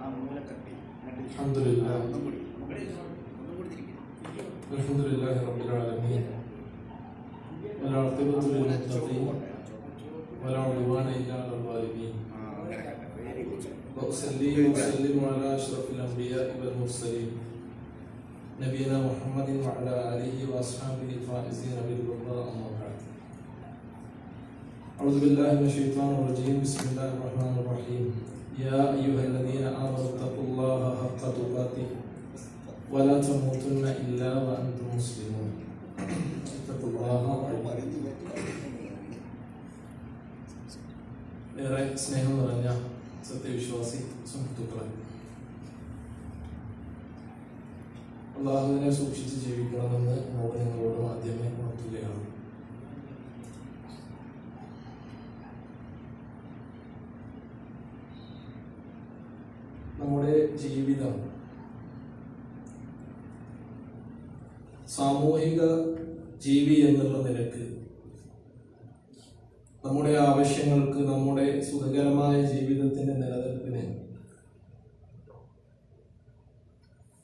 Alhamdulillahi Rabbil Alamin. والعاقبة للمتقين ولا عدوان إلا على الظالمين. وأصلي وأسلم على أشرف الأنبياء والمرسلين نبينا محمد وعلى آله وأصحابه الفائزين بالرضا. أما بعد. أعوذ بالله من الشيطان الرجيم. بسم الله الرحمن الرحيم. يا أيها الذين آمنوا اتقوا الله حق تقاته ولا تموتن إلا وأنتم مسلمون. اتقوا الله. ഏറെ സ്നേഹം നിറഞ്ഞ സത്യവിശ്വാസി സുഹൃത്തുക്കളെ, അള്ളാഹുവിനെ സൂക്ഷിച്ച് ജീവിക്കണമെന്ന് നിങ്ങളോട് ആദ്യമേ ഉണർത്തുകയാണ്. നമ്മുടെ ജീവിതം സാമൂഹിക ജീവി എന്നുള്ള നിലക്ക് നമ്മുടെ ആവശ്യങ്ങൾക്ക്, നമ്മുടെ സുഖകരമായ ജീവിതത്തിന്റെ നിലനിൽപ്പിന്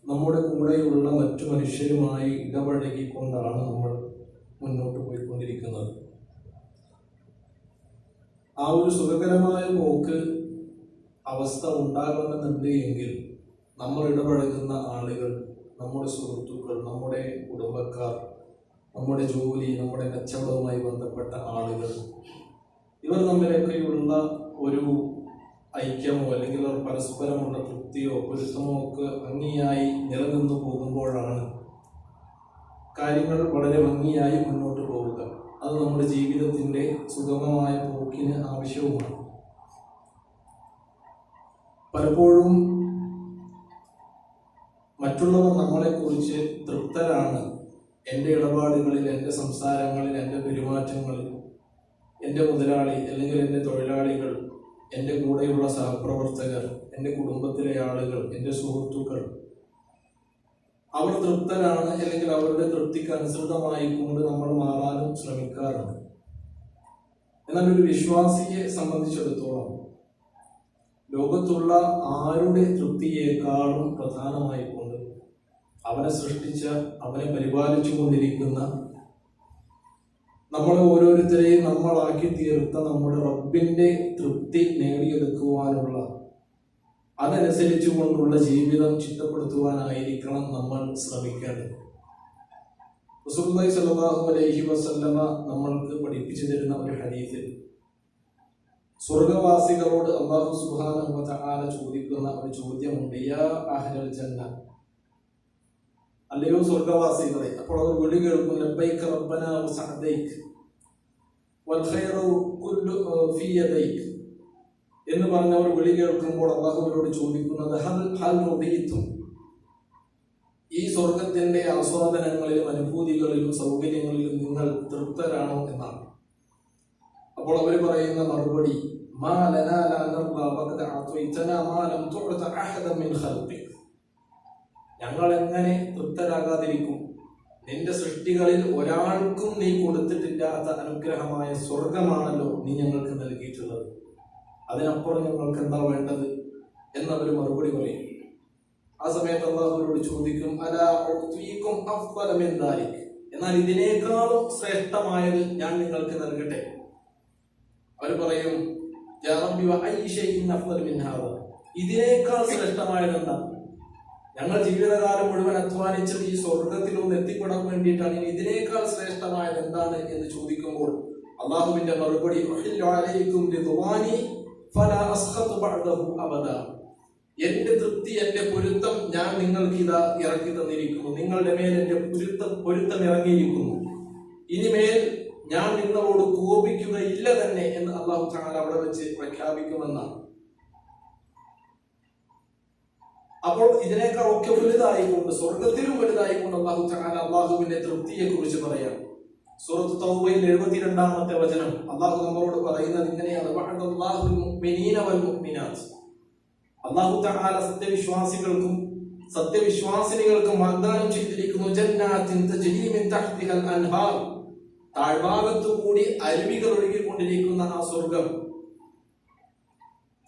നമ്മുടെ കൂടെയുള്ള മറ്റു മനുഷ്യരുമായി ഇടപഴകിക്കൊണ്ടാണ് നമ്മൾ മുന്നോട്ട് പോയിക്കൊണ്ടിരിക്കുന്നത്. ആ ഒരു സുഖകരമായ പോക്ക് അവസ്ഥ ഉണ്ടാകണമെന്നുണ്ട് എങ്കിൽ നമ്മൾ ഇടപഴകുന്ന ആളുകൾ, നമ്മുടെ സുഹൃത്തുക്കൾ, നമ്മുടെ കുടുംബക്കാർ, നമ്മുടെ ജോലി, നമ്മുടെ കച്ചവടവുമായി ബന്ധപ്പെട്ട ആളുകൾ, ഇവർ തമ്മിലൊക്കെയുള്ള ഒരു ഐക്യമോ അല്ലെങ്കിൽ പരസ്പരമുള്ള തൃപ്തിയോ പൊരുത്തമോ ഒക്കെ ഭംഗിയായി നിലനിന്നു പോകുമ്പോഴാണ് കാര്യങ്ങൾ വളരെ ഭംഗിയായി മുന്നോട്ട് പോവുക. അത് നമ്മുടെ ജീവിതത്തിന്റെ സുഗമമായ പോക്കിന് ആവശ്യവുമാണ്. പലപ്പോഴും മറ്റുള്ളവർ നമ്മളെക്കുറിച്ച് തൃപ്തരാണ്, എൻ്റെ ഇടപാടുകളിൽ, എൻ്റെ സംസാരങ്ങളിൽ, എൻ്റെ പെരുമാറ്റങ്ങളിൽ, എൻ്റെ മുതലാളി അല്ലെങ്കിൽ എൻ്റെ തൊഴിലാളികൾ, എൻ്റെ കൂടെയുള്ള സഹപ്രവർത്തകർ, എൻ്റെ കുടുംബത്തിലെ ആളുകൾ, എൻ്റെ സുഹൃത്തുക്കൾ, അവർ തൃപ്തരാണ് അല്ലെങ്കിൽ അവരുടെ തൃപ്തിക്ക് അനുസൃതമായി കൊണ്ട് നമ്മൾ മാറാനും ശ്രമിക്കാറുണ്ട്. എന്നാൽ ഒരു വിശ്വാസിയെ സംബന്ധിച്ചിടത്തോളം ലോകത്തുള്ള ആരുടെ തൃപ്തിയേക്കാളും പ്രധാനമായിക്കൊണ്ട് അവനെ സൃഷ്ടിച്ച, അവനെ പരിപാലിച്ചു കൊണ്ടിരിക്കുന്ന, നമ്മളെ ഓരോരുത്തരെയും നമ്മളാക്കി തീർത്ത നമ്മുടെ റബ്ബിന്റെ തൃപ്തി നേടിയെടുക്കുവാനുള്ള, അതനുസരിച്ചു കൊണ്ടുള്ള ജീവിതം ചിട്ടപ്പെടുത്തുവാനായിരിക്കണം നമ്മൾ ശ്രമിക്കേണ്ടത്. റസൂലുള്ളാഹി സ്വല്ലല്ലാഹു അലൈഹി വസല്ലമ നമ്മൾക്ക് പഠിപ്പിച്ചു തരുന്ന ഒരു ഹദീസിൽ സ്വർഗവാസികളോട് അല്ലാഹു സുബ്ഹാനഹു വ തആല ചോദിക്കുന്ന ഒരു ചോദ്യമുണ്ട്. യാ അഹ്ലൽ ജന്ന, അല്ലയോ സ്വർഗവാസികളെ. അപ്പോൾ അവർ വിളി കേൾക്കും, ലബ്ബൈക റബ്ബനാ വസഅദൈക വൽ ഖൈറു കുല്ലു ഫീ യദൈക എന്ന് പറഞ്ഞവർ വിളി കേൾക്കുമ്പോൾ അല്ലാഹുവിനോട് ചോദിക്കുന്നത്, ഹൽ റദീതും, ഈ സ്വർഗത്തിന്റെ ആസ്വാദനങ്ങളിലും അനുഭൂതികളിലും സൗകര്യങ്ങളിലും നിങ്ങൾ തൃപ്തരാണോ എന്നാണ്. അപ്പോൾ അവർ പറയുന്ന മറുപടി, മാ ലനാ ലാ നർദാ വഖദ അഅതൈതനാ മാ ലം തുഅത അഹദൻ മിൻ ഖൽഖിക, ഞങ്ങൾ എങ്ങനെ തൃപ്തരാകാതിരിക്കും? നിന്റെ സൃഷ്ടികളിൽ ഒരാൾക്കും നീ കൊടുത്തിട്ടില്ലാത്ത അനുഗ്രഹമായ സ്വർഗമാണല്ലോ നീ ഞങ്ങൾക്ക് നൽകിയിട്ടുള്ളത്. അതിനപ്പുറം ഞങ്ങൾക്ക് എന്താ വേണ്ടത് എന്നവർ മറുപടി പറയും. ആ സമയത്ത് അല്ലാഹുവോട് ചോദിക്കും, അലാ ഉഅ്തീകും അഫ്ളല മിൻ ദാലിക്, എന്നാൽ ഇതിനേക്കാളും ശ്രേഷ്ഠമായത് ഞാൻ നിങ്ങൾക്ക് നൽകട്ടെ. അവർ പറയും, യാ റബ്ബി വ അയ്യ ശൈഇൻ അഫ്ളൽ മിൻ ഹാദാ, ഇതിനേക്കാൾ ശ്രേഷ്ഠമായത് എന്താ? ഞങ്ങൾ ജീവിതകാലം മുഴുവൻ അധ്വാനിച്ചത് ഈ സ്വർഗത്തിൽ ഒന്ന് എത്തിപ്പെടാൻ വേണ്ടിയിട്ടാണ്. ഇനി ഇതിനേക്കാൾ ശ്രേഷ്ഠമായത് എന്താണ് എന്ന് ചോദിക്കുമ്പോൾ അല്ലാഹുവിന്റെ മറുപടി, എന്റെ തൃപ്തി, എന്റെ പൊരുത്തം ഞാൻ നിങ്ങൾക്ക് ഇതാ ഇറക്കി തന്നിരിക്കുന്നു. നിങ്ങളുടെ മേൽ എന്റെ പൊരുത്തം ഇറങ്ങിയിരിക്കുന്നു. ഇനിമേൽ ഞാൻ നിങ്ങളോട് കോപിക്കുകയില്ല തന്നെ എന്ന് അല്ലാഹു തആല അവിടെ വെച്ച് പ്രഖ്യാപിക്കുമെന്നാണ്. അപ്പോൾ ഇതിനേക്കാൾ ഒക്കെ വലുതായിക്കൊണ്ട്, സ്വർഗത്തിലും വലുതായിക്കൊണ്ട് അല്ലാഹു തആല അല്ലാഹുവിന്റെ തൃപ്തിയെ കുറിച്ച് പറയാം. സൂറത്ത് തൗബയിൽ 72-ാമത്തെ വചനം അല്ലാഹു നമ്മളോട് പറയുന്നത് ഇങ്ങനെയാണ്, വഅദല്ലാഹുൽ മുഅ്മിനീന വൽ മുഅ്മിനാത്ത്, അല്ലാഹു തആല സത്യവിശ്വാസികൾക്കും സത്യവിശ്വാസിനികൾക്കും വാഗ്ദാനം ചെയ്തിരിക്കുന്നു, ജന്നാത്തിൻ തജ്രി മിൻ തഹ്തിഹൽ അൻഹാർ, താഴ്ഭാഗത്തു കൂടി അരുവികൾ ഒഴുകിക്കൊണ്ടിരിക്കുന്ന ആ സ്വർഗം.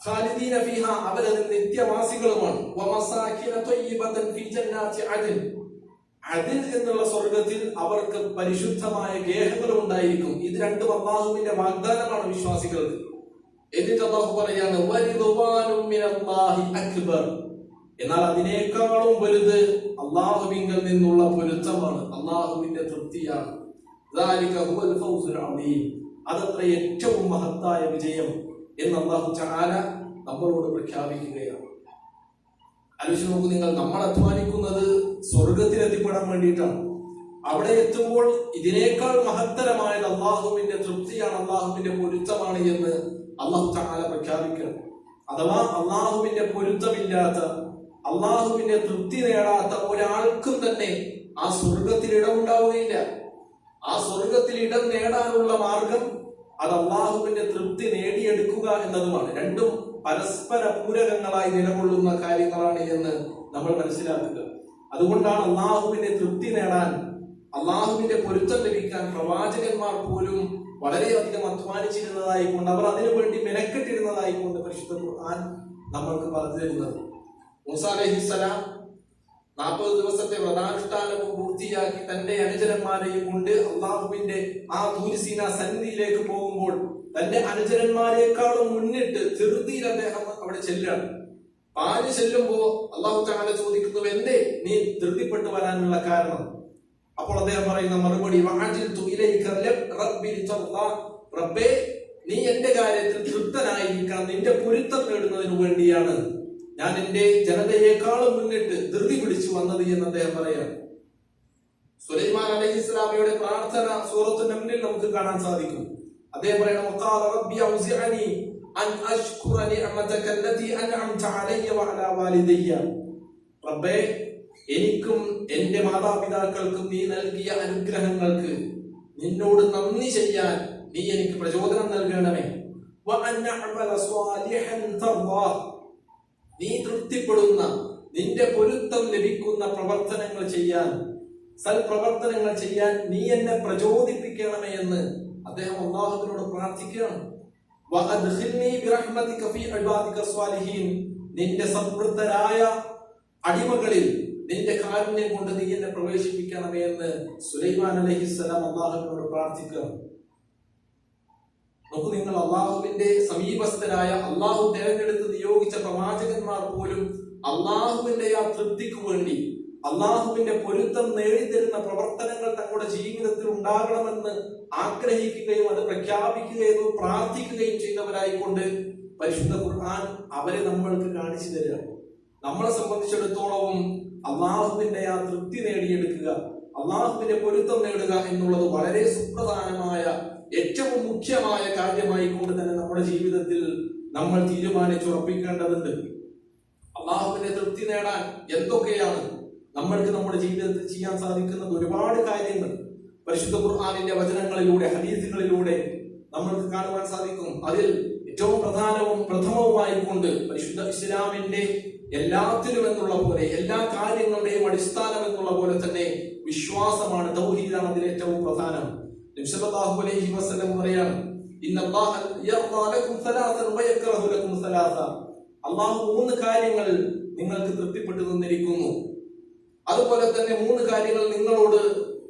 ഖാലിദീന ഫീഹ, അവരതിൽ നിത്യവാസികളുമാണ്. വമസാകിന ത്വയ്യിബതൻ ഫീ ജന്നാതി അദ്ൻ, അദ്ൻ എന്നുള്ള സ്വർഗ്ഗത്തിൽ അവർക്ക് പരിശുദ്ധമായ ഗേഹങ്ങളും ഉണ്ടായിരിക്കും. ഇത് രണ്ടും അല്ലാഹുവിന്റെ വാഗ്ദാനമാണ് വിശ്വാസികൾക്ക്. എന്നിട്ട് അല്ലാഹു പറയാണ് വരിദ്വാനും മിനല്ലാഹി അക്ബർ, എന്നാൽ അതിനേക്കാളും വലുത് അല്ലാഹുവിങ്കൽ നിന്നുള്ള പൊരുത്തമാണ്, അല്ലാഹുവിന്റെ തൃപ്തിയാണ്. ദാലിക ഹുവൽ ഫൗസുൽ അദീം, അതത്ര ഏറ്റവും മഹത്തായ വിജയം എന്ന് അല്ലാഹു തആല നമ്മളോട് പ്രഖ്യാപിക്കുകയാണ്. ആലോചിച്ച് നോക്കൂ നിങ്ങൾ, നമ്മൾ അധ്വാനിക്കുന്നത് സ്വർഗത്തിൽ എത്തിപ്പെടാൻ വേണ്ടിയിട്ടാണ്. അവിടെ എത്തുമ്പോൾ ഇതിനേക്കാൾ മഹത്തരമായത് അല്ലാഹുവിന്റെ തൃപ്തിയാണ്, അല്ലാഹുവിന്റെ പൊരുത്തമാണ് എന്ന് അല്ലാഹു തആല പ്രഖ്യാപിക്കണം. അഥവാ അല്ലാഹുവിന്റെ പൊരുത്തമില്ലാത്ത, അല്ലാഹുവിന്റെ തൃപ്തി നേടാത്ത ഒരാൾക്കും തന്നെ ആ സ്വർഗത്തിൽ ഇടമുണ്ടാവുകയില്ല. ആ സ്വർഗത്തിൽ ഇടം നേടാനുള്ള മാർഗം അത് അല്ലാഹുവിന്റെ തൃപ്തി നേടിയെടുക്കുക എന്നതുമാണ്. രണ്ടും പരസ്പര പൂരകങ്ങളായി നിലകൊള്ളുന്ന കാര്യങ്ങളാണ് എന്ന് നമ്മൾ മനസ്സിലാക്കുക. അതുകൊണ്ടാണ് അല്ലാഹുവിന്റെ തൃപ്തി നേടാൻ, അല്ലാഹുവിന്റെ പൊരുത്തം ലഭിക്കാൻ പ്രവാചകന്മാർ പോലും വളരെയധികം അധ്വാനിച്ചിരുന്നതായിക്കൊണ്ട്, അവർ അതിനുവേണ്ടി മെനക്കെട്ടിരുന്നതായിക്കൊണ്ട് പരിശുദ്ധ ഖുർആൻ നമ്മൾക്ക് പറഞ്ഞു തരുന്നത്. മൂസാ അലൈഹിസ്സലാം 40 ദിവസത്തെ വ്രതാനുഷ്ഠാനവും പൂർത്തിയാക്കി തന്റെ അനുചരന്മാരെയും കൊണ്ട് അള്ളാഹുവിന്റെ ആ തൂരിസീന സന്നിധിയിലേക്ക് പോകുമ്പോൾ തന്റെ അനുചരന്മാരെക്കാളും മുന്നിട്ട് ധൃതിയിൽ അദ്ദേഹം അവിടെ ചെല്ലുകയാണ്. പാല് ചെല്ലുമ്പോ അല്ലാഹു തആല ചോദിക്കുന്നു, എന്തേ നീ ധൃതിപ്പെട്ടു വരാനുള്ള കാരണം? അപ്പോൾ അദ്ദേഹം പറയുന്ന മറുപടി വഅജിൽതു ഇലൈക റബ്ബി ലിതർദാ, റബ്ബേ നീ എന്റെ കാര്യത്തിൽ തൃപ്തനായിരിക്കണം, നിന്റെ പൊരുത്തം നേടുന്നതിന് വേണ്ടിയാണ് ഞാൻ എന്റെ ജനതയെക്കാളും മുന്നിട്ട് ധൃതി പിടിച്ചു വന്നത് എന്ന് അദ്ദേഹം പറയാണ്. സുലൈമാൻ അലൈഹിസ്സലാമയുടെ പ്രാർത്ഥന സൂറത്തു നംലിൽ നമുക്ക് കാണാൻ സാധിക്കും. അദ്ദേഹം പറയണം, വഖാല റബ്ബി ഔസിഅനി അൻ അശ്കുറ നിഅമതക അല്ലതി അൻഅംത അലയ്യ വഅലാ വാലിദയ്യ, റബ്ബേ എനിക്കും എന്റെ മാതാപിതാക്കൾക്കും നീ നൽകിയ അനുഗ്രഹങ്ങൾക്ക് നിന്നോട് നന്ദി ചെയ്യാൻ നീ എനിക്ക് പ്രചോദനം നൽകണമേ. വഅൻ അഅമല സ്വാലിഹൻ തർദാ, നീ തൃപ്തിപ്പെടുന്ന, നിന്റെ പൊരുത്തം ലഭിക്കുന്ന പ്രവർത്തനങ്ങൾ ചെയ്യാൻ, സൽപ്രവർത്തനങ്ങൾ ചെയ്യാൻ നീ എന്നെ പ്രചോദിപ്പിക്കണമേ എന്ന് അദ്ദേഹം അല്ലാഹുവിനോട് പ്രാർത്ഥിക്കുകയാണ്. വഅദ്ഖിൽനി ബിറഹ്മതിക ഫീ ഇബാദിക സ്വാലിഹീൻ, നിന്റെ സംതൃപ്തരായ അടിമകളിൽ നിന്റെ കാരുണ്യം കൊണ്ട് നീ എന്നെ പ്രവേശിപ്പിക്കണമേ എന്ന് സുലൈമാൻ അലൈഹിസ്സലാം അല്ലാഹുവിനോട് പ്രാർത്ഥിക്കുകയാണ്. നോക്കൂ നിങ്ങൾ, അള്ളാഹുവിന്റെ സമീപസ്ഥരായ, അള്ളാഹു തെരഞ്ഞെടുത്ത് നിയോഗിച്ച പ്രവാചകന്മാർ പോലും അള്ളാഹുവിന്റെ ആ തൃപ്തിക്ക് വേണ്ടി, അള്ളാഹുവിന്റെ പൊരുത്തം നേടിത്തരുന്ന പ്രവർത്തനങ്ങൾ തങ്ങളുടെ ജീവിതത്തിൽ ഉണ്ടാകണമെന്ന് ആഗ്രഹിക്കുകയും അത് പ്രഖ്യാപിക്കുകയും പ്രാർത്ഥിക്കുകയും ചെയ്തവരായിക്കൊണ്ട് പരിശുദ്ധ ഖുർആൻ അവരെ നമ്മൾക്ക് കാണിച്ചു തരിക. നമ്മളെ സംബന്ധിച്ചിടത്തോളവും അള്ളാഹുവിന്റെ ആ തൃപ്തി നേടിയെടുക്കുക, അള്ളാഹുവിന്റെ പൊരുത്തം നേടുക എന്നുള്ളത് വളരെ സുപ്രധാനമായ, ഏറ്റവും മുഖ്യമായ കാര്യമായി കൊണ്ട് തന്നെ നമ്മുടെ ജീവിതത്തിൽ നമ്മൾ തീരുമാനിച്ചുറപ്പിക്കേണ്ടതുണ്ട്. അള്ളാഹുവിന്റെ തൃപ്തി നേടാൻ എന്തൊക്കെയാണ് നമ്മൾക്ക് നമ്മുടെ ജീവിതത്തിൽ ചെയ്യാൻ സാധിക്കുന്നത്? ഒരുപാട് കാര്യങ്ങൾ പരിശുദ്ധ ഖുർആനിന്റെ വചനങ്ങളിലൂടെ, ഹദീസുകളിലൂടെ നമ്മൾക്ക് കാണുവാൻ സാധിക്കും. അതിൽ ഏറ്റവും പ്രധാനവും പ്രഥമവുമായിക്കൊണ്ട് പരിശുദ്ധ ഇസ്ലാമിന്റെ എല്ലാത്തിലും എന്നുള്ള പോലെ, എല്ലാ കാര്യങ്ങളുടെയും അടിസ്ഥാനം എന്നുള്ള പോലെ തന്നെ വിശ്വാസമാണ്, തൗഹീദാണ് അതിൽ ഏറ്റവും പ്രധാനം. നബി സല്ലല്ലാഹു അലൈഹി വസല്ലം പറയാണ്, ഇന്നല്ലാഹ യർദാ ലക്കും സലാസൻ വയക്റഹു ലക്കും സലാസ, അല്ലാഹു 3 കാര്യങ്ങൾ നിങ്ങൾക്ക് തൃപ്തിപ്പെട്ടു തന്നിരിക്കുന്നു, അതുപോലെ തന്നെ 3 കാര്യങ്ങൾ നിങ്ങളോട്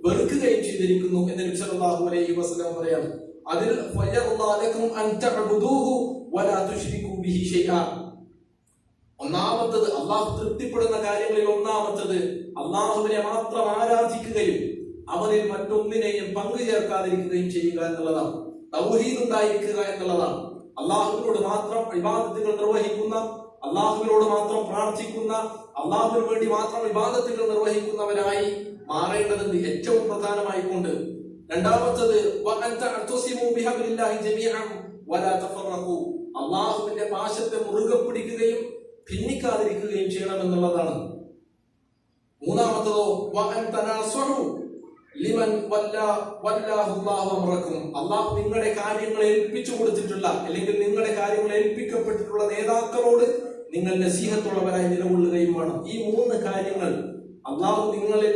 വെറുക്കുകയും ചെയ്തിരിക്കുന്നു എന്ന് നബി സല്ലല്ലാഹു അലൈഹി വസല്ലം പറയാണ്. അതിൽ ഫയർദാ ലക്കും അൻ തഅബുദൂഹു വലാ തുശ്രികൂ ബിഹി ഷൈആ, ഒന്നാമത്തത്, അള്ളാഹു തൃപ്തിപ്പെടുന്ന കാര്യങ്ങളിൽ ഒന്നാമത്തത് അള്ളാഹുവിനെ മാത്രം ആരാധിക്കുകയും അവനിൽ മറ്റൊന്നിനെയും പങ്കു ചേർക്കാതിരിക്കുകയും ചെയ്യുക എന്നുള്ളതാണ്. തൗഹീദ് ഉണ്ടായിരിക്കുക എന്നുള്ളതാണ്. അള്ളാഹുവിനോട് മാത്രം ഇബാദത്തുകൾ നിർവഹിക്കുന്ന, അള്ളാഹുവിനോട് മാത്രം പ്രാർത്ഥിക്കുന്ന, അള്ളാഹുവിന് വേണ്ടി മാത്രം ഇബാദത്തുകൾ നിർവഹിക്കുന്നവരായി മാറേണ്ടതുണ്ട് ഏറ്റവും പ്രധാനമായിക്കൊണ്ട്. രണ്ടാമത്തത് അള്ളാഹുവിന്റെ പാശത്തെ മുറുകെ പിടിക്കുകയും ഭിന്നിക്കാതിരിക്കുകയും ചെയ്യണമെന്നുള്ളതാണ്. മൂന്നാമത്തതോ അള്ളാഹു നിങ്ങളുടെ കാര്യങ്ങൾ ഏൽപ്പിച്ചു കൊടുത്തിട്ടുള്ള, അല്ലെങ്കിൽ നിങ്ങളുടെ കാര്യങ്ങൾ ഏൽപ്പിക്കപ്പെട്ടിട്ടുള്ള നേതാക്കളോട് നിങ്ങൾ നസീഹത്തുള്ളവരായി നിലകൊള്ളുകയും വേണം. ഈ 3 കാര്യങ്ങൾ അള്ളാഹു നിങ്ങളിൽ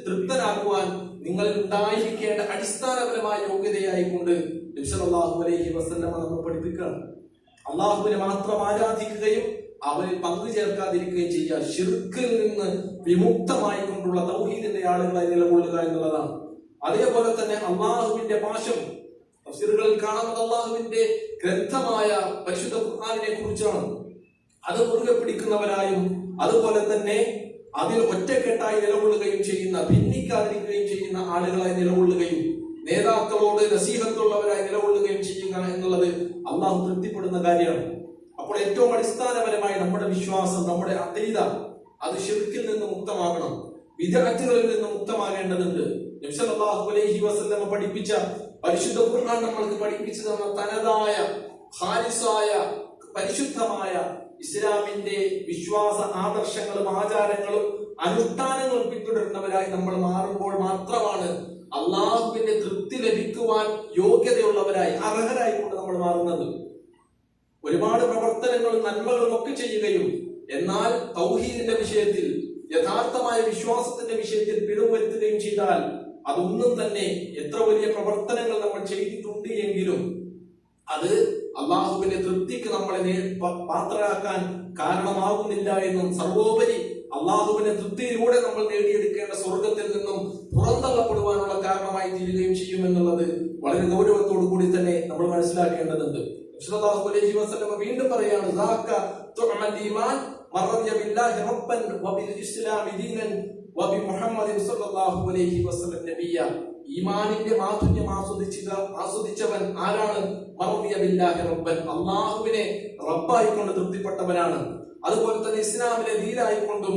തൃപ്തനാകുവാൻ നിങ്ങളിൽ ഉണ്ടായിരിക്കേണ്ട അടിസ്ഥാനപരമായ യോഗ്യതയായിക്കൊണ്ട് നബി സല്ലല്ലാഹു അലൈഹി വസല്ലം നമ്മൾ പഠിപ്പിക്കുകയാണ്. അള്ളാഹുവിനെ മാത്രം ആരാധിക്കുകയും അവരിൽ പങ്കു ചേർക്കാതിരിക്കുകയും ചെയ്യുക, ശിർക്കിൽ നിന്ന് വിമുക്തമായി കൊണ്ടുള്ള തൗഹീദിന്റെ ആളുകളായി നിലകൊള്ളുക എന്നുള്ളതാണ്. അതേപോലെ തന്നെ അള്ളാഹുവിന്റെ ഭാഷം തഫ്സീറുകളിൽ കാണുന്നത് അള്ളാഹുവിന്റെ ഗ്രന്ഥമായ പരിശുദ്ധ ഖുർആനിനെ കുറിച്ചാണ്. അത് മുറുകെ പിടിക്കുന്നവരായും അതുപോലെ തന്നെ അതിൽ ഒറ്റക്കെട്ടായി നിലകൊള്ളുകയും ചെയ്യുന്ന, ഭിന്നിക്കാതിരിക്കുകയും ചെയ്യുന്ന ആളുകളായി നിലകൊള്ളുകയും നേതാക്കളോട് നസീഹത്തുള്ളവരായി നിലകൊള്ളുകയും ചെയ്യുക എന്നുള്ളത് അള്ളാഹു തൃപ്തിപ്പെടുന്ന കാര്യമാണ്. അപ്പോൾ ഏറ്റവും അടിസ്ഥാനപരമായി നമ്മുടെ വിശ്വാസം, നമ്മുടെ അഖീദ അത് ശിർക്കിൽ നിന്ന് മുക്തമാകണം, ബിദ്അത്തുകളിൽ നിന്ന് മുക്തമാകേണ്ടതുണ്ട്. നബി സല്ലല്ലാഹു അലൈഹി വസല്ലം പഠിപ്പിച്ച പരിശുദ്ധ ഖുർആൻ നമ്മൾക്ക് പഠിപ്പിച്ചു തന്ന തനതായ ഖാലിസായ പരിശുദ്ധമായ ഇസ്ലാമിന്റെ വിശ്വാസ ആദർശങ്ങളും ആചാരങ്ങളും അനുഷ്ഠാനങ്ങളും പിന്തുടരുന്നവരായി നമ്മൾ മാറുമ്പോൾ മാത്രമാണ് അള്ളാഹുവിന്റെ തൃപ്തി ലഭിക്കുവാൻ യോഗ്യതയുള്ളവരായി, അർഹരായി കൊണ്ട് നമ്മൾ മാറുന്നത്. ഒരുപാട് പ്രവർത്തനങ്ങളും നന്മകളും ഒക്കെ ചെയ്യുകയും എന്നാൽ തൗഹീദിന്റെ വിഷയത്തിൽ, യഥാർത്ഥമായ വിശ്വാസത്തിന്റെ വിഷയത്തിൽ പിഴവ് വരുത്തുകയും ചെയ്താൽ അതൊന്നും തന്നെ എത്ര വലിയ പ്രവർത്തനങ്ങൾ നമ്മൾ ചെയ്തിട്ടുണ്ട് എങ്കിലും അത് അള്ളാഹുവിന്റെ തൃപ്തിക്ക് നമ്മളെ പാത്രരാക്കാൻ കാരണമാകുന്നില്ല എന്നും, സർവോപരി അള്ളാഹുവിന്റെ തൃപ്തിയിലൂടെ നമ്മൾ നേടിയെടുക്കേണ്ട സ്വർഗത്തിൽ നിന്നും പുറന്തള്ളപ്പെടുവാനുള്ള കാരണമായി തീരുകയും ചെയ്യുമെന്നുള്ളത് വളരെ ഗൗരവത്തോടു കൂടി തന്നെ നമ്മൾ മനസ്സിലാക്കേണ്ടതുണ്ട്. സല്ലല്ലാഹു അലൈഹി വസല്ലം വീണ്ടും പറയാണ്, ഈമാനിന്റെ മാധുര്യം ആസ്വദിച്ചവൻ ആരാണ്? അള്ളാഹുവിനെ റബ്ബായിക്കൊണ്ട് തൃപ്തിപ്പെട്ടവനാണ്. അതുപോലെ തന്നെ ഇസ്ലാമിനെ ദീനായിക്കൊണ്ടും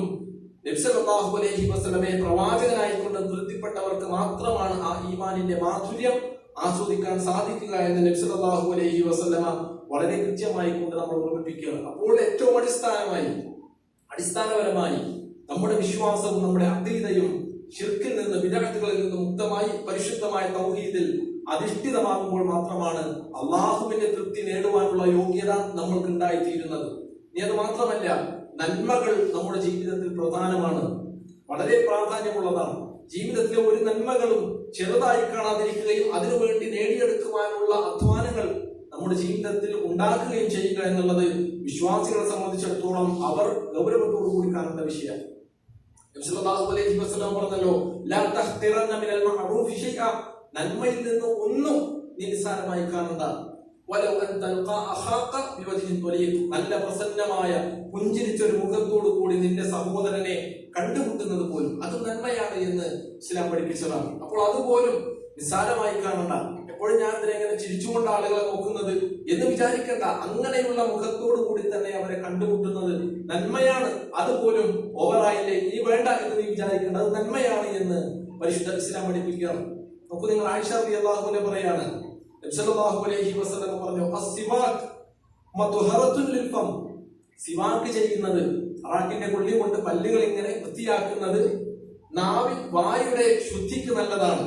നബി സല്ലല്ലാഹു അലൈഹി വസല്ലമയെ പ്രവാചകനായിക്കൊണ്ടും തൃപ്തിപ്പെട്ടവർക്ക് മാത്രമാണ് ആ ഈമാനിന്റെ മാധുര്യം ആസ്വദിക്കാൻ സാധിക്കുക എന്ന് നബി സല്ലല്ലാഹു അലൈഹി വസല്ലമ വളരെ കൃത്യമായി കൊണ്ട് നമ്മൾ ഓർമ്മിപ്പിക്കുകയാണ്. അപ്പോൾ ഏറ്റവും അടിസ്ഥാനപരമായി നമ്മുടെ വിശ്വാസവും നമ്മുടെ അഖീദയും ശിർക്കിൽ നിന്ന്, ബിദ്അത്തുകളിൽ നിന്ന് മുക്തമായി പരിശുദ്ധമായ തൗഹീദിൽ അധിഷ്ഠിതമാകുമ്പോൾ മാത്രമാണ് അള്ളാഹുവിന്റെ തൃപ്തി നേടുവാനുള്ള യോഗ്യത നമ്മൾക്ക് ഉണ്ടായിത്തീരുന്നത്. ഇനി അത് മാത്രമല്ല, നന്മകൾ നമ്മുടെ ജീവിതത്തിൽ പ്രധാനമാണ്, വളരെ പ്രാധാന്യമുള്ളതാണ്. ജീവിതത്തിലെ ഒരു നന്മകളും ചെറുതായി കാണാതിരിക്കുകയും അതിനുവേണ്ടി നേടിയെടുക്കുവാനുള്ള അധ്വാനങ്ങൾ നമ്മുടെ ജീവിതത്തിൽ ഉണ്ടാക്കുകയും ചെയ്യുക എന്നുള്ളത് വിശ്വാസികളെ സംബന്ധിച്ചിടത്തോളം അവർ ഗൗരവത്തോടു കൂടി കാണേണ്ട വിഷയമാണ്. നബി സല്ലല്ലാഹു അലൈഹി വസല്ലം പറഞ്ഞല്ലോ, ലാ തഖ്തിറന്ന മിനൽ മഅറൂഫി ശൈഅ, നന്മയിൽ നിന്ന് ഒന്നും നിസ്സാരമായി കാണണ്ട. വലൗ അൻ തൽഖാ അഖാക ബിവജ്ഹിൻ ത്വലീഖ്, നല്ല പ്രസന്നമായ പുഞ്ചിരിച്ച ഒരു മുഖത്തോടു കൂടി നിന്റെ സഹോദരനെ കണ്ടുമുട്ടുന്നത് പോലും അത് നന്മയാണ് എന്ന് ഇസ്ലാം പഠിപ്പിച്ചതാണ്. അപ്പോൾ അതുപോലും നിസ്സാരമായി കാണണ്ട. എപ്പോഴും ഞാൻ ഇതിനെങ്ങനെ ചിരിച്ചുകൊണ്ട് ആളുകളെ നോക്കുന്നത് എന്ന് വിചാരിക്കേണ്ട. അങ്ങനെയുള്ള മുഖത്തോടു കൂടി തന്നെ അവരെ കണ്ടുമുട്ടുന്നത് നന്മയാണ്. അതുപോലും ഓവറായില്ലേ, ഇനി വേണ്ട എന്ന് നീ വിചാരിക്കേണ്ട, അത് നന്മയാണ് എന്ന് പരിശുദ്ധ ഇസ്ലാം പഠിപ്പിക്കുകയാണ്. നോക്കൂ, നിങ്ങൾ ആയിഷ റളിയല്ലാഹു അൻഹ പറയാണ്, നബി സല്ലല്ലാഹു അലൈഹി വസല്ലം പറഞ്ഞു, അസ്സിവാക് മത്ഹറത്തുൻ ലിൽഫം, സിവാക്ക് ചെയ്യുന്നത്, അറാഖിന്റെ കൊള്ളി കൊണ്ട് പല്ലുകൾ ഇങ്ങനെ വൃത്തിയാക്കുന്നത് വായുടെ ശുദ്ധിക്ക് നല്ലതാണ്.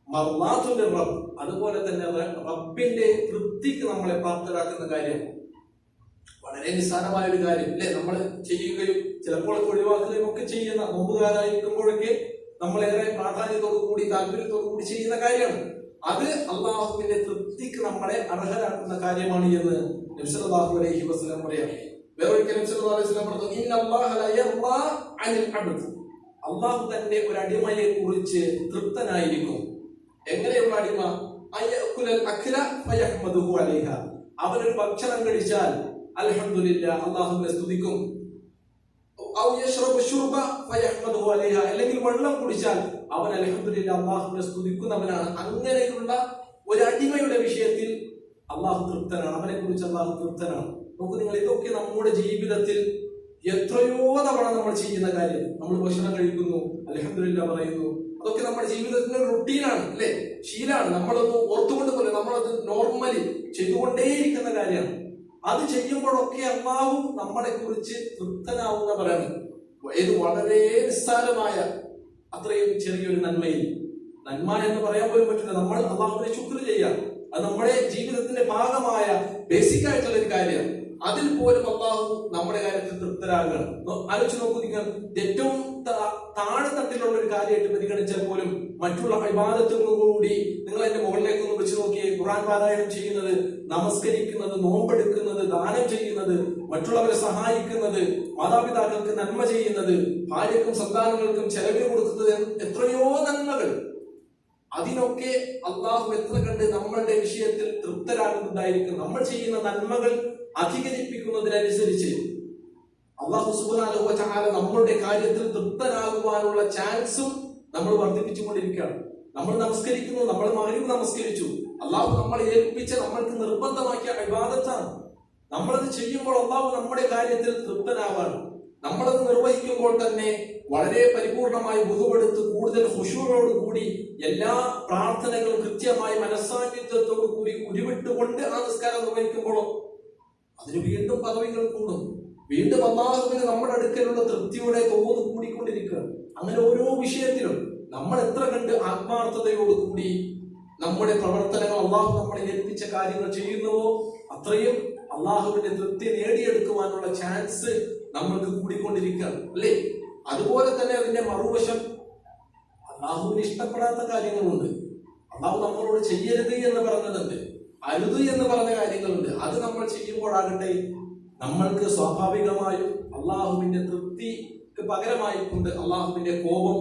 മർളാത്തുൽ റബ്ബ്, അതുപോലെ തന്നെ റബ്ബിന്റെ തൃപ്തിക്ക് നമ്മളെ പ്രാപ്തരാക്കുന്ന കാര്യം. വളരെ നിസ്സാരമായ ഒരു കാര്യം അല്ലെ, നമ്മൾ ചെയ്യുകയും ചിലപ്പോൾ ഒഴിവാക്കുകയും ഒക്കെ ചെയ്യുന്ന, നോമ്പുകാരായിരിക്കുമ്പോഴൊക്കെ നമ്മളേറെ പ്രാധാന്യത്തോടു കൂടി താല്പര്യത്തോടു കൂടി ചെയ്യുന്ന കാര്യമാണ്. അത് അള്ളാഹുവിന്റെ തൃപ്തിക്ക് നമ്മളെ അർഹരാക്കുന്ന കാര്യമാണ് എന്ന് നബി സല്ലല്ലാഹു അലൈഹി വസല്ലം പറയാം. വേറൊരിക്കൽ നബി സല്ലല്ലാഹു അലൈഹി വസല്ലം പറഞ്ഞു, ഇന്നല്ലാഹ ലാ യർളാ അനിൽ അബ്ദ്, അള്ളാഹു തന്റെ ഒരു അടിമയെ കുറിച്ച് തൃപ്തനായിരിക്കും. എങ്ങനെയുള്ള അടിമ? അയകുലൽ അഖ്ല ഫയഹ്മദുഹു അലൈഹ, അവനൊരു ഭക്ഷണം കഴിച്ചാൽ അൽഹംദുലില്ലാഹ് അല്ലാഹുവിനെ സ്തുതിക്കും. ഔ യശ്റബു ശുർബ ഫയഹ്മദുഹു അലൈഹ, അല്ലെങ്കിൽ വെള്ളം കുടിച്ചാൽ അവൻ അൽഹംദുലില്ലാഹ് അല്ലാഹുവിനെ സ്തുതിക്കുന്നവനാണ്. അങ്ങനെയുള്ള ഒരു അടിമയുടെ വിഷയത്തിൽ അള്ളാഹു തൃപ്തനാണ്, അവനെ കുറിച്ച് അള്ളാഹു തൃപ്തനാണ്. നോക്കൂ നിങ്ങൾ, ഇതൊക്കെ നമ്മുടെ ജീവിതത്തിൽ എത്രയോ തവണ നമ്മൾ ചെയ്യുന്ന കാര്യം. നമ്മൾ ഭക്ഷണം കഴിക്കുന്നു, അൽഹംദുലില്ലാഹ് പറയുന്നു, അതൊക്കെ നമ്മുടെ ജീവിതത്തിന്റെ റുട്ടീനാണ് അല്ലെ, ശീലാണ്. നമ്മളൊന്ന് ഓർത്തുകൊണ്ട് പോലെ നമ്മളത് നോർമലി ചെയ്തുകൊണ്ടേയിരിക്കുന്ന കാര്യമാണ്. അത് ചെയ്യുമ്പോഴൊക്കെ അള്ളാഹു നമ്മളെ കുറിച്ച് തൃപ്തനാവുന്നവരാണ്. ഇത് വളരെ നിസ്സാരമായ അത്രയും ചെറിയൊരു നന്മയിൽ, നന്മ എന്ന് പറയാൻ പോലും പറ്റില്ല, നമ്മൾ അള്ളാഹുവിനെ ശുക്ർ ചെയ്യാം. അത് നമ്മുടെ ജീവിതത്തിന്റെ ഭാഗമായ ബേസിക് ആയിട്ടുള്ള ഒരു കാര്യം. അതിൽ പോലും അള്ളാഹു നമ്മുടെ കാര്യത്തിൽ തൃപ്തരാകണം. ആലോചിച്ച് നോക്കൂ, നിങ്ങൾ ഏറ്റവും താഴെ തട്ടിലുള്ള ഒരു കാര്യമായിട്ട് പരിഗണിച്ചാൽ പോലും മറ്റുള്ള ഇബാദത്തുകളോടുകൂടി നിങ്ങൾ അതിന്റെ മുകളിലേക്ക് ഒന്ന് വെച്ച് നോക്കിയേ. ഖുർആൻ പാരായണം ചെയ്യുന്നത്, നമസ്കരിക്കുന്നത്, നോമ്പെടുക്കുന്നത്, ദാനം ചെയ്യുന്നത്, മറ്റുള്ളവരെ സഹായിക്കുന്നത്, മാതാപിതാക്കൾക്ക് നന്മ ചെയ്യുന്നത്, ഭാര്യക്കും സന്താനങ്ങൾക്കും ചെലവിന് കൊടുക്കുന്നത്, എത്രയോ നന്മകൾ. അതിനൊക്കെ അള്ളാഹു എത്ര കണ്ട് നമ്മളുടെ വിഷയത്തിൽ തൃപ്തരാകുന്നുണ്ടായിരിക്കും. നമ്മൾ ചെയ്യുന്ന നന്മകൾ അധികരിപ്പിക്കുന്നതിനനുസരിച്ച് അള്ളാഹു സുബ്ഹാനഹു വ തആല നമ്മളുടെ കാര്യത്തിൽ തൃപ്തനാകുവാനുള്ള ചാൻസും നമ്മൾ വർദ്ധിപ്പിച്ചുകൊണ്ടിരിക്കുകയാണ്. നമ്മൾ നമസ്കരിക്കുന്നു, നമ്മൾ മഗ്‌രിബ് നമസ്കരിച്ചു, അള്ളാഹു നമ്മളെ ഏൽപ്പിച്ച, നമ്മൾക്ക് നിർബന്ധമാക്കിയ ഇബാദത്താണ്. നമ്മളത് ചെയ്യുമ്പോൾ അള്ളാഹു നമ്മുടെ കാര്യത്തിൽ തൃപ്തനാവാണ്. നമ്മളത് നിർവഹിക്കുമ്പോൾ തന്നെ വളരെ പരിപൂർണമായി മുഖമെടുത്ത് കൂടുതൽ ഖുശൂഅോട് കൂടി എല്ലാ പ്രാർത്ഥനകളും കൃത്യമായി മനസ്സാന്നിധ്യത്തോടു കൂടി ഉരുവിട്ടുകൊണ്ട് ആ നിസ്കാരം നിർവഹിക്കുമ്പോഴോ അതിന് വീണ്ടും പദവികൾ കൂടും. വീണ്ടും അല്ലാഹുവിന് നമ്മുടെ അടുക്കലുള്ള തൃപ്തിയുടെ തോത് കൂടിക്കൊണ്ടിരിക്കുക. അങ്ങനെ ഓരോ വിഷയത്തിലും നമ്മൾ എത്ര കണ്ട് ആത്മാർത്ഥതയോടുകൂടി നമ്മുടെ പ്രവർത്തനങ്ങൾ അള്ളാഹു നമ്മളെ ഏൽപ്പിച്ച കാര്യങ്ങൾ ചെയ്യുന്നുവോ അത്രയും അള്ളാഹുവിന്റെ തൃപ്തി നേടിയെടുക്കുവാനുള്ള ചാൻസ് നമ്മൾക്ക് കൂടിക്കൊണ്ടിരിക്കുകയാണ്, അല്ലേ? അതുപോലെ തന്നെ അതിന്റെ മറുവശം, അള്ളാഹുവിന് ഇഷ്ടപ്പെടാത്ത കാര്യങ്ങളുണ്ട്. അള്ളാഹു നമ്മളോട് ചെയ്യരുത് എന്ന് പറഞ്ഞതുണ്ട്, അരുത് എന്ന് പറഞ്ഞ കാര്യങ്ങളുണ്ട്. അത് നമ്മൾ ചെയ്യുമ്പോഴാകട്ടെ നമ്മൾക്ക് സ്വാഭാവികമായും അള്ളാഹുവിന്റെ തൃപ്തിക്ക് പകരമായിക്കൊണ്ട് അള്ളാഹുവിന്റെ കോപം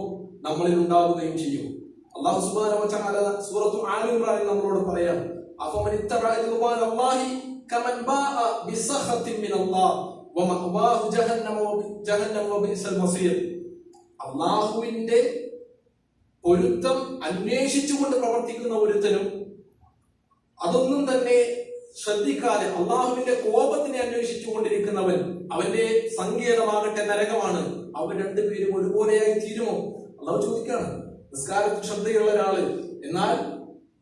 നമ്മളിൽ ഉണ്ടാവുകയും ചെയ്യും. അള്ളാഹു സുബ്ഹാനഹു വ തആല സൂറത്തു ആലി ഇംറാനിൽ നമ്മളോട് പറയാം, അഫമൻ ഇത്തബഅ റിദ്വാന അല്ലാഹി കമൻ ബാഅ ബിസഖത്തിൻ മിനല്ലാഹ് വമഅവാഹു ജഹന്നമ വബിഅസൽ മസീർ. അള്ളാഹുവിന്റെ പൊരുത്തം അന്വേഷിച്ചുകൊണ്ട് പ്രവർത്തിക്കുന്ന ഒരുത്തനും അതൊന്നും തന്നെ ശ്രദ്ധിക്കാതെ അള്ളാഹുവിന്റെ കോപത്തിനെ അന്വേഷിച്ചു കൊണ്ടിരിക്കുന്നവൻ, അവന്റെ സങ്കേതമാകട്ടെ നരകമാണ്. അവർ രണ്ടുപേരും ഒരുപോലെയായി തീരുമോ? അള്ളാഹു ചോദിക്കാണ്. നിസ്കാരത്തിൽ ശ്രദ്ധയുള്ള ഒരാള്, എന്നാൽ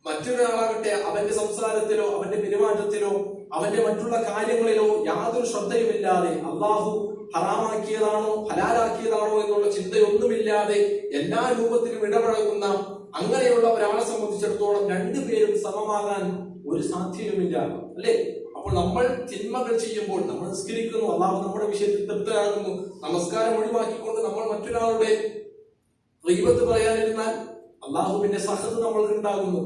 മറ്റൊരാളാകട്ടെ അവന്റെ സംസാരത്തിലോ അവന്റെ പെരുമാറ്റത്തിലോ അവന്റെ മറ്റുള്ള കാര്യങ്ങളിലോ യാതൊരു ശ്രദ്ധയുമില്ലാതെ, അള്ളാഹു ഹറാമാക്കിയതാണോ ഹലാലാക്കിയതാണോ എന്നുള്ള ചിന്തയൊന്നുമില്ലാതെ എല്ലാ രൂപത്തിലും ഇടപഴകുന്ന അങ്ങനെയുള്ള ഒരാളെ സംബന്ധിച്ചിടത്തോളം രണ്ടുപേരും സമമാകാൻ ഒരു സാധ്യതയുമില്ല, അല്ലേ? അപ്പോൾ നമ്മൾ തിന്മകൾ ചെയ്യുമ്പോൾ, നമ്മൾ നിസ്കരിക്കുന്നു, അള്ളാഹു നമ്മുടെ വിഷയത്തിൽ തൃപ്തരാകുന്നു, നമസ്കാരം ഒഴിവാക്കിക്കൊണ്ട് നമ്മൾ മറ്റൊരാളുടെ ഗീബത്ത് പറയാനിരുന്നാൽ അള്ളാഹുവിന്റെ സഖത്ത് നമ്മൾക്ക് ഉണ്ടാകുന്നു.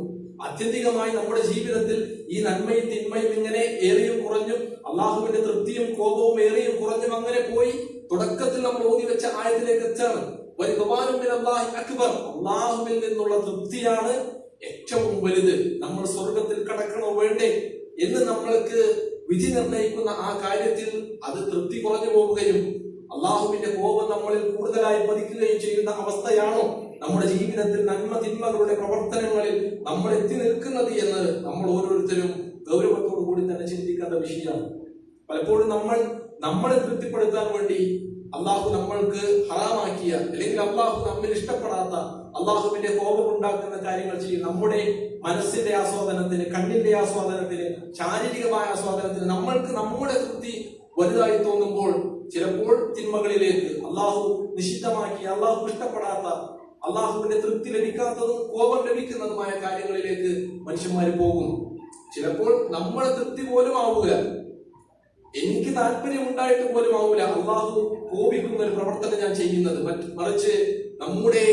ആത്യന്തികമായി നമ്മുടെ ജീവിതത്തിൽ ഈ നന്മയും തിന്മയും ഇങ്ങനെ ഏറിയും കുറഞ്ഞും, അള്ളാഹുവിന്റെ തൃപ്തിയും കോപവും ഏറിയും കുറഞ്ഞും അങ്ങനെ പോയി തുടക്കത്തിൽ നമ്മൾ ഓതി വെച്ച ആയത്തിലേക്ക് എത്താണ്. അള്ളാഹുവിൽ നിന്നുള്ള തൃപ്തിയാണ് ഏറ്റവും വലുത്. നമ്മൾ സ്വർഗത്തിൽ കടക്കണോ വേണ്ടേ എന്ന് നമ്മൾക്ക് വിധി നിർണയിക്കുന്ന ആ കാര്യത്തിൽ അത് തൃപ്തി കുറഞ്ഞു പോവുകയും അള്ളാഹുവിന്റെ കോപം നമ്മളിൽ കൂടുതലായി പതിക്കുകയും ചെയ്യുന്ന അവസ്ഥയാണോ നമ്മുടെ ജീവിതത്തിൽ നന്മ തിന്മകളുടെ പ്രവർത്തനങ്ങളിൽ നമ്മൾ എത്തി നിൽക്കുന്നത് എന്ന് നമ്മൾ ഓരോരുത്തരും ഗൗരവത്തോടു കൂടി തന്നെ ചിന്തിക്കേണ്ട വിഷയമാണ്. പലപ്പോഴും നമ്മളെ തൃപ്തിപ്പെടുത്താൻ വേണ്ടി അള്ളാഹു നമ്മൾക്ക് ഹറാമാക്കിയ, അല്ലെങ്കിൽ അള്ളാഹു നമ്മിൽ ഇഷ്ടപ്പെടാത്ത, അള്ളാഹുവിന്റെ കോപം ഉണ്ടാക്കുന്ന കാര്യങ്ങൾ ചെയ്യും. നമ്മുടെ മനസ്സിന്റെ ആസ്വാദനത്തിന്, കണ്ണിന്റെ ആസ്വാദനത്തിന്, ശാരീരികമായ ആസ്വാദനത്തിന് നമ്മൾക്ക് നമ്മുടെ തൃപ്തി വലുതായി തോന്നുമ്പോൾ ചിലപ്പോൾ തിന്മകളിലേക്ക്, അള്ളാഹു നിഷിദ്ധമാക്കി, അള്ളാഹു ഇഷ്ടപ്പെടാത്ത, അള്ളാഹുവിന്റെ തൃപ്തി ലഭിക്കാത്തതും കോപം ലഭിക്കുന്നതുമായ കാര്യങ്ങളിലേക്ക് മനുഷ്യന്മാർ പോകും. ചിലപ്പോൾ നമ്മളെ തൃപ്തി പോലും ആവുക, എനിക്ക് താല്പര്യം ഉണ്ടായിട്ട് പോലും ആവൂല അള്ളാഹു കോപിക്കുന്ന ഒരു പ്രവർത്തനം ഞാൻ ചെയ്യുന്നത്, മറിച്ച് നമ്മുടെ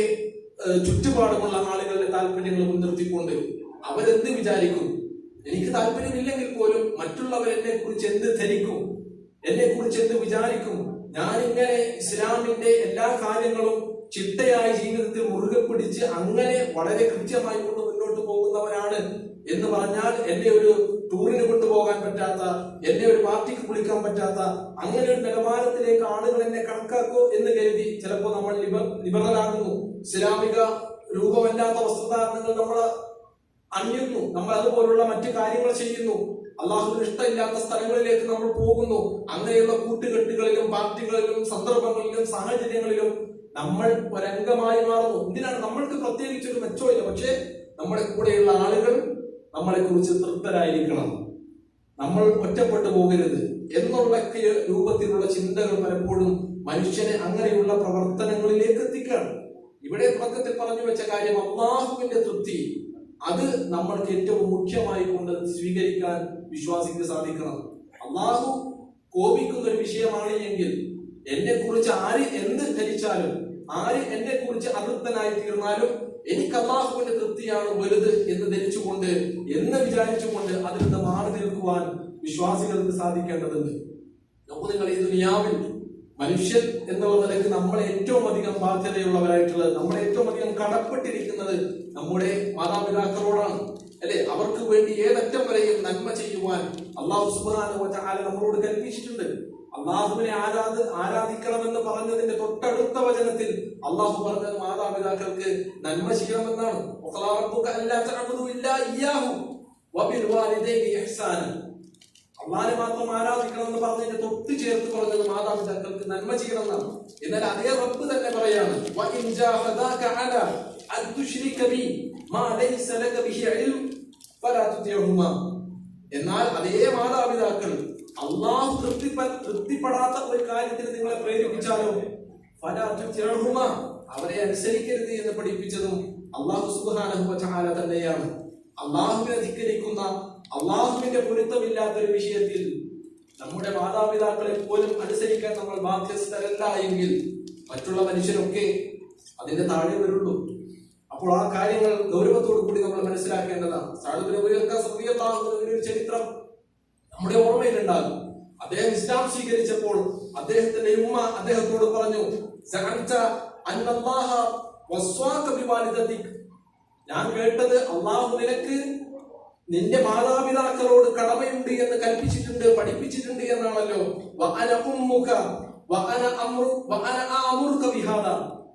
ചുറ്റുപാടുമുള്ള ആളുകളുടെ താല്പര്യങ്ങൾ മുൻനിർത്തിക്കൊണ്ട് അവരെന്ത് വിചാരിക്കും, എനിക്ക് താല്പര്യമില്ലെങ്കിൽ പോലും മറ്റുള്ളവർ എന്നെ കുറിച്ച് എന്ത് ധരിക്കും, എന്നെ കുറിച്ച് എന്ത് വിചാരിക്കും, ഞാനിങ്ങനെ ഇസ്ലാമിന്റെ എല്ലാ കാര്യങ്ങളും ചിട്ടയായ ജീവിതത്തിൽ മുറുകെ പിടിച്ച് അങ്ങനെ വളരെ കൃത്യമായി കൊണ്ട് മുന്നോട്ട് പോകുന്നവനാണ് എന്ന് പറഞ്ഞാൽ എന്നെ ഒരു ടൂറിന് കൊണ്ടുപോകാൻ പറ്റാത്ത, എന്നെ ഒരു പാർട്ടിക്ക് വിളിക്കാൻ പറ്റാത്ത അങ്ങനെ ഒരു നിലവാരത്തിലേക്ക് ആളുകൾ എന്നെ കണക്കാക്കോ എന്ന് കരുതി ചിലപ്പോൾ നമ്മൾ ലിബറലാകുന്നു. ഇസ്ലാമിക രൂപമല്ലാത്ത വസ്ത്രധാരണങ്ങൾ നമ്മൾ അണിയുന്നു, നമ്മൾ അതുപോലുള്ള മറ്റു കാര്യങ്ങൾ ചെയ്യുന്നു, അള്ളാഹുവിന് ഇഷ്ടമില്ലാത്ത സ്ഥലങ്ങളിലേക്ക് നമ്മൾ പോകുന്നു. അങ്ങനെയുള്ള കൂട്ടുകെട്ടുകളിലും പാർട്ടികളിലും സന്ദർഭങ്ങളിലും സാഹചര്യങ്ങളിലും നമ്മൾ ഒരംഗമായി മാറുന്നു. എന്തിനാണ്? നമ്മൾക്ക് പ്രത്യേകിച്ചൊരു മെച്ചമില്ല, പക്ഷെ നമ്മുടെ കൂടെയുള്ള ആളുകൾ നമ്മളെ കുറിച്ച് തൃപ്തരായിരിക്കണം, നമ്മൾ ഒറ്റപ്പെട്ടു പോകരുത് എന്നുള്ള രൂപത്തിലുള്ള ചിന്തകൾ പലപ്പോഴും മനുഷ്യനെ അങ്ങനെയുള്ള പ്രവർത്തനങ്ങളിലേക്ക് എത്തിക്കുകയാണ്. ഇവിടെ തുടക്കത്തിൽ പറഞ്ഞു വെച്ച കാര്യം അള്ളാഹുവിന്റെ തൃപ്തി, അത് നമ്മൾക്ക് ഏറ്റവും മുഖ്യമായി കൊണ്ട് സ്വീകരിക്കാൻ വിശ്വാസിക്ക് സാധിക്കണം. അള്ളാഹു കോപിക്കുന്ന ഒരു വിഷയമാണ് എങ്കിൽ, എന്നെ കുറിച്ച് ആര് എന്ത് ധരിച്ചാലും, ആര് എന്നെ കുറിച്ച് അതൃപ്തനായി തീർന്നാലും എനിക്ക് അല്ലാഹുവിന്റെ തൃപ്തിയാണ് വലുത് എന്ന് ധരിച്ചുകൊണ്ട്, എന്ന് വിചാരിച്ചുകൊണ്ട് അതിൽ നിന്ന് മാറി നിൽക്കുവാൻ വിശ്വാസികൾക്ക് സാധിക്കേണ്ടതുണ്ട്. നമുക്ക് നിങ്ങൾ ഈ ദുനിയാവിൽ മനുഷ്യൻ എന്നുള്ള നിലയ്ക്ക് നമ്മൾ ഏറ്റവും അധികം ബാധ്യതയുള്ളവരായിട്ടുള്ളത്, നമ്മൾ ഏറ്റവും അധികം കടപ്പെട്ടിരിക്കുന്നത് നമ്മുടെ മാതാപിതാക്കളോടാണ്, അല്ലെ? അവർക്ക് വേണ്ടി ഏതറ്റം വരെയും നന്മ ചെയ്യുവാൻ അല്ലാഹു സുബ്ഹാനഹു വ തആല നമ്മളോട് കൽപ്പിച്ചിട്ടുണ്ട്. അള്ളാഹുവിനെ ആരാധിക്കണമെന്ന് പറഞ്ഞതിന്റെ തൊട്ടടുത്ത വചനത്തിൽ അള്ളാഹു പറഞ്ഞത് മാതാപിതാക്കൾക്ക് നന്മ ചെയ്യണമെന്നാണ്. അള്ളാഹിനെ മാത്രം ആരാധിക്കണമെന്ന് പറഞ്ഞതിന്റെ തൊട്ട് ചേർത്ത് പറഞ്ഞത് മാതാപിതാക്കൾക്ക് നന്മ ചെയ്യണമെന്നാണ്. എന്നാൽ അതേ റബ്ബ് തന്നെ പറയാണ്, എന്നാൽ അതേ മാതാപിതാക്കൾ അള്ളാഹു തൃപ്തിപ്പെടാത്ത ഒരു കാര്യത്തിൽ നിങ്ങളെ പ്രേരിപ്പിച്ചാലോ അവരെ അനുസരിക്കരുത് എന്ന് പഠിപ്പിച്ചതും അള്ളാഹു സുബ്ഹാനഹു വ തആല തന്നെയാണ്. അള്ളാഹുവിനെ ധിക്കരിക്കുന്ന, അള്ളാഹുവിന്റെ പൊരുത്തമില്ലാത്ത ഒരു വിഷയത്തിൽ നമ്മുടെ മാതാപിതാക്കളെ പോലും അനുസരിക്കാൻ നമ്മൾ ബാധ്യസ്ഥരല്ല എങ്കിൽ മറ്റുള്ള മനുഷ്യരൊക്കെ അതിന്റെ താഴെ വരുള്ളൂ. അപ്പോൾ ആ കാര്യങ്ങൾ ഗൗരവത്തോടു കൂടി നമ്മൾ മനസ്സിലാക്കേണ്ടതാണ്. സഅദ് ഇബ്നു അബീ വഖാസ് റളിയല്ലാഹു അൻഹുവിന്റെ ഒരു ചരിത്രം നമ്മുടെ ഓർമ്മയിലുണ്ടാകും. അദ്ദേഹം ഇസ്ലാം സ്വീകരിച്ചപ്പോൾ അദ്ദേഹത്തിന്റെ ഉമ്മ അദ്ദേഹത്തോട് പറഞ്ഞു, ഞാൻ കേട്ടത് അള്ളാഹു നിനക്ക് നിന്റെ മാതാപിതാക്കളോട് കടമയുണ്ട് എന്ന് കൽപ്പിച്ചിട്ടുണ്ട്, പഠിപ്പിച്ചിട്ടുണ്ട് എന്നാണല്ലോ.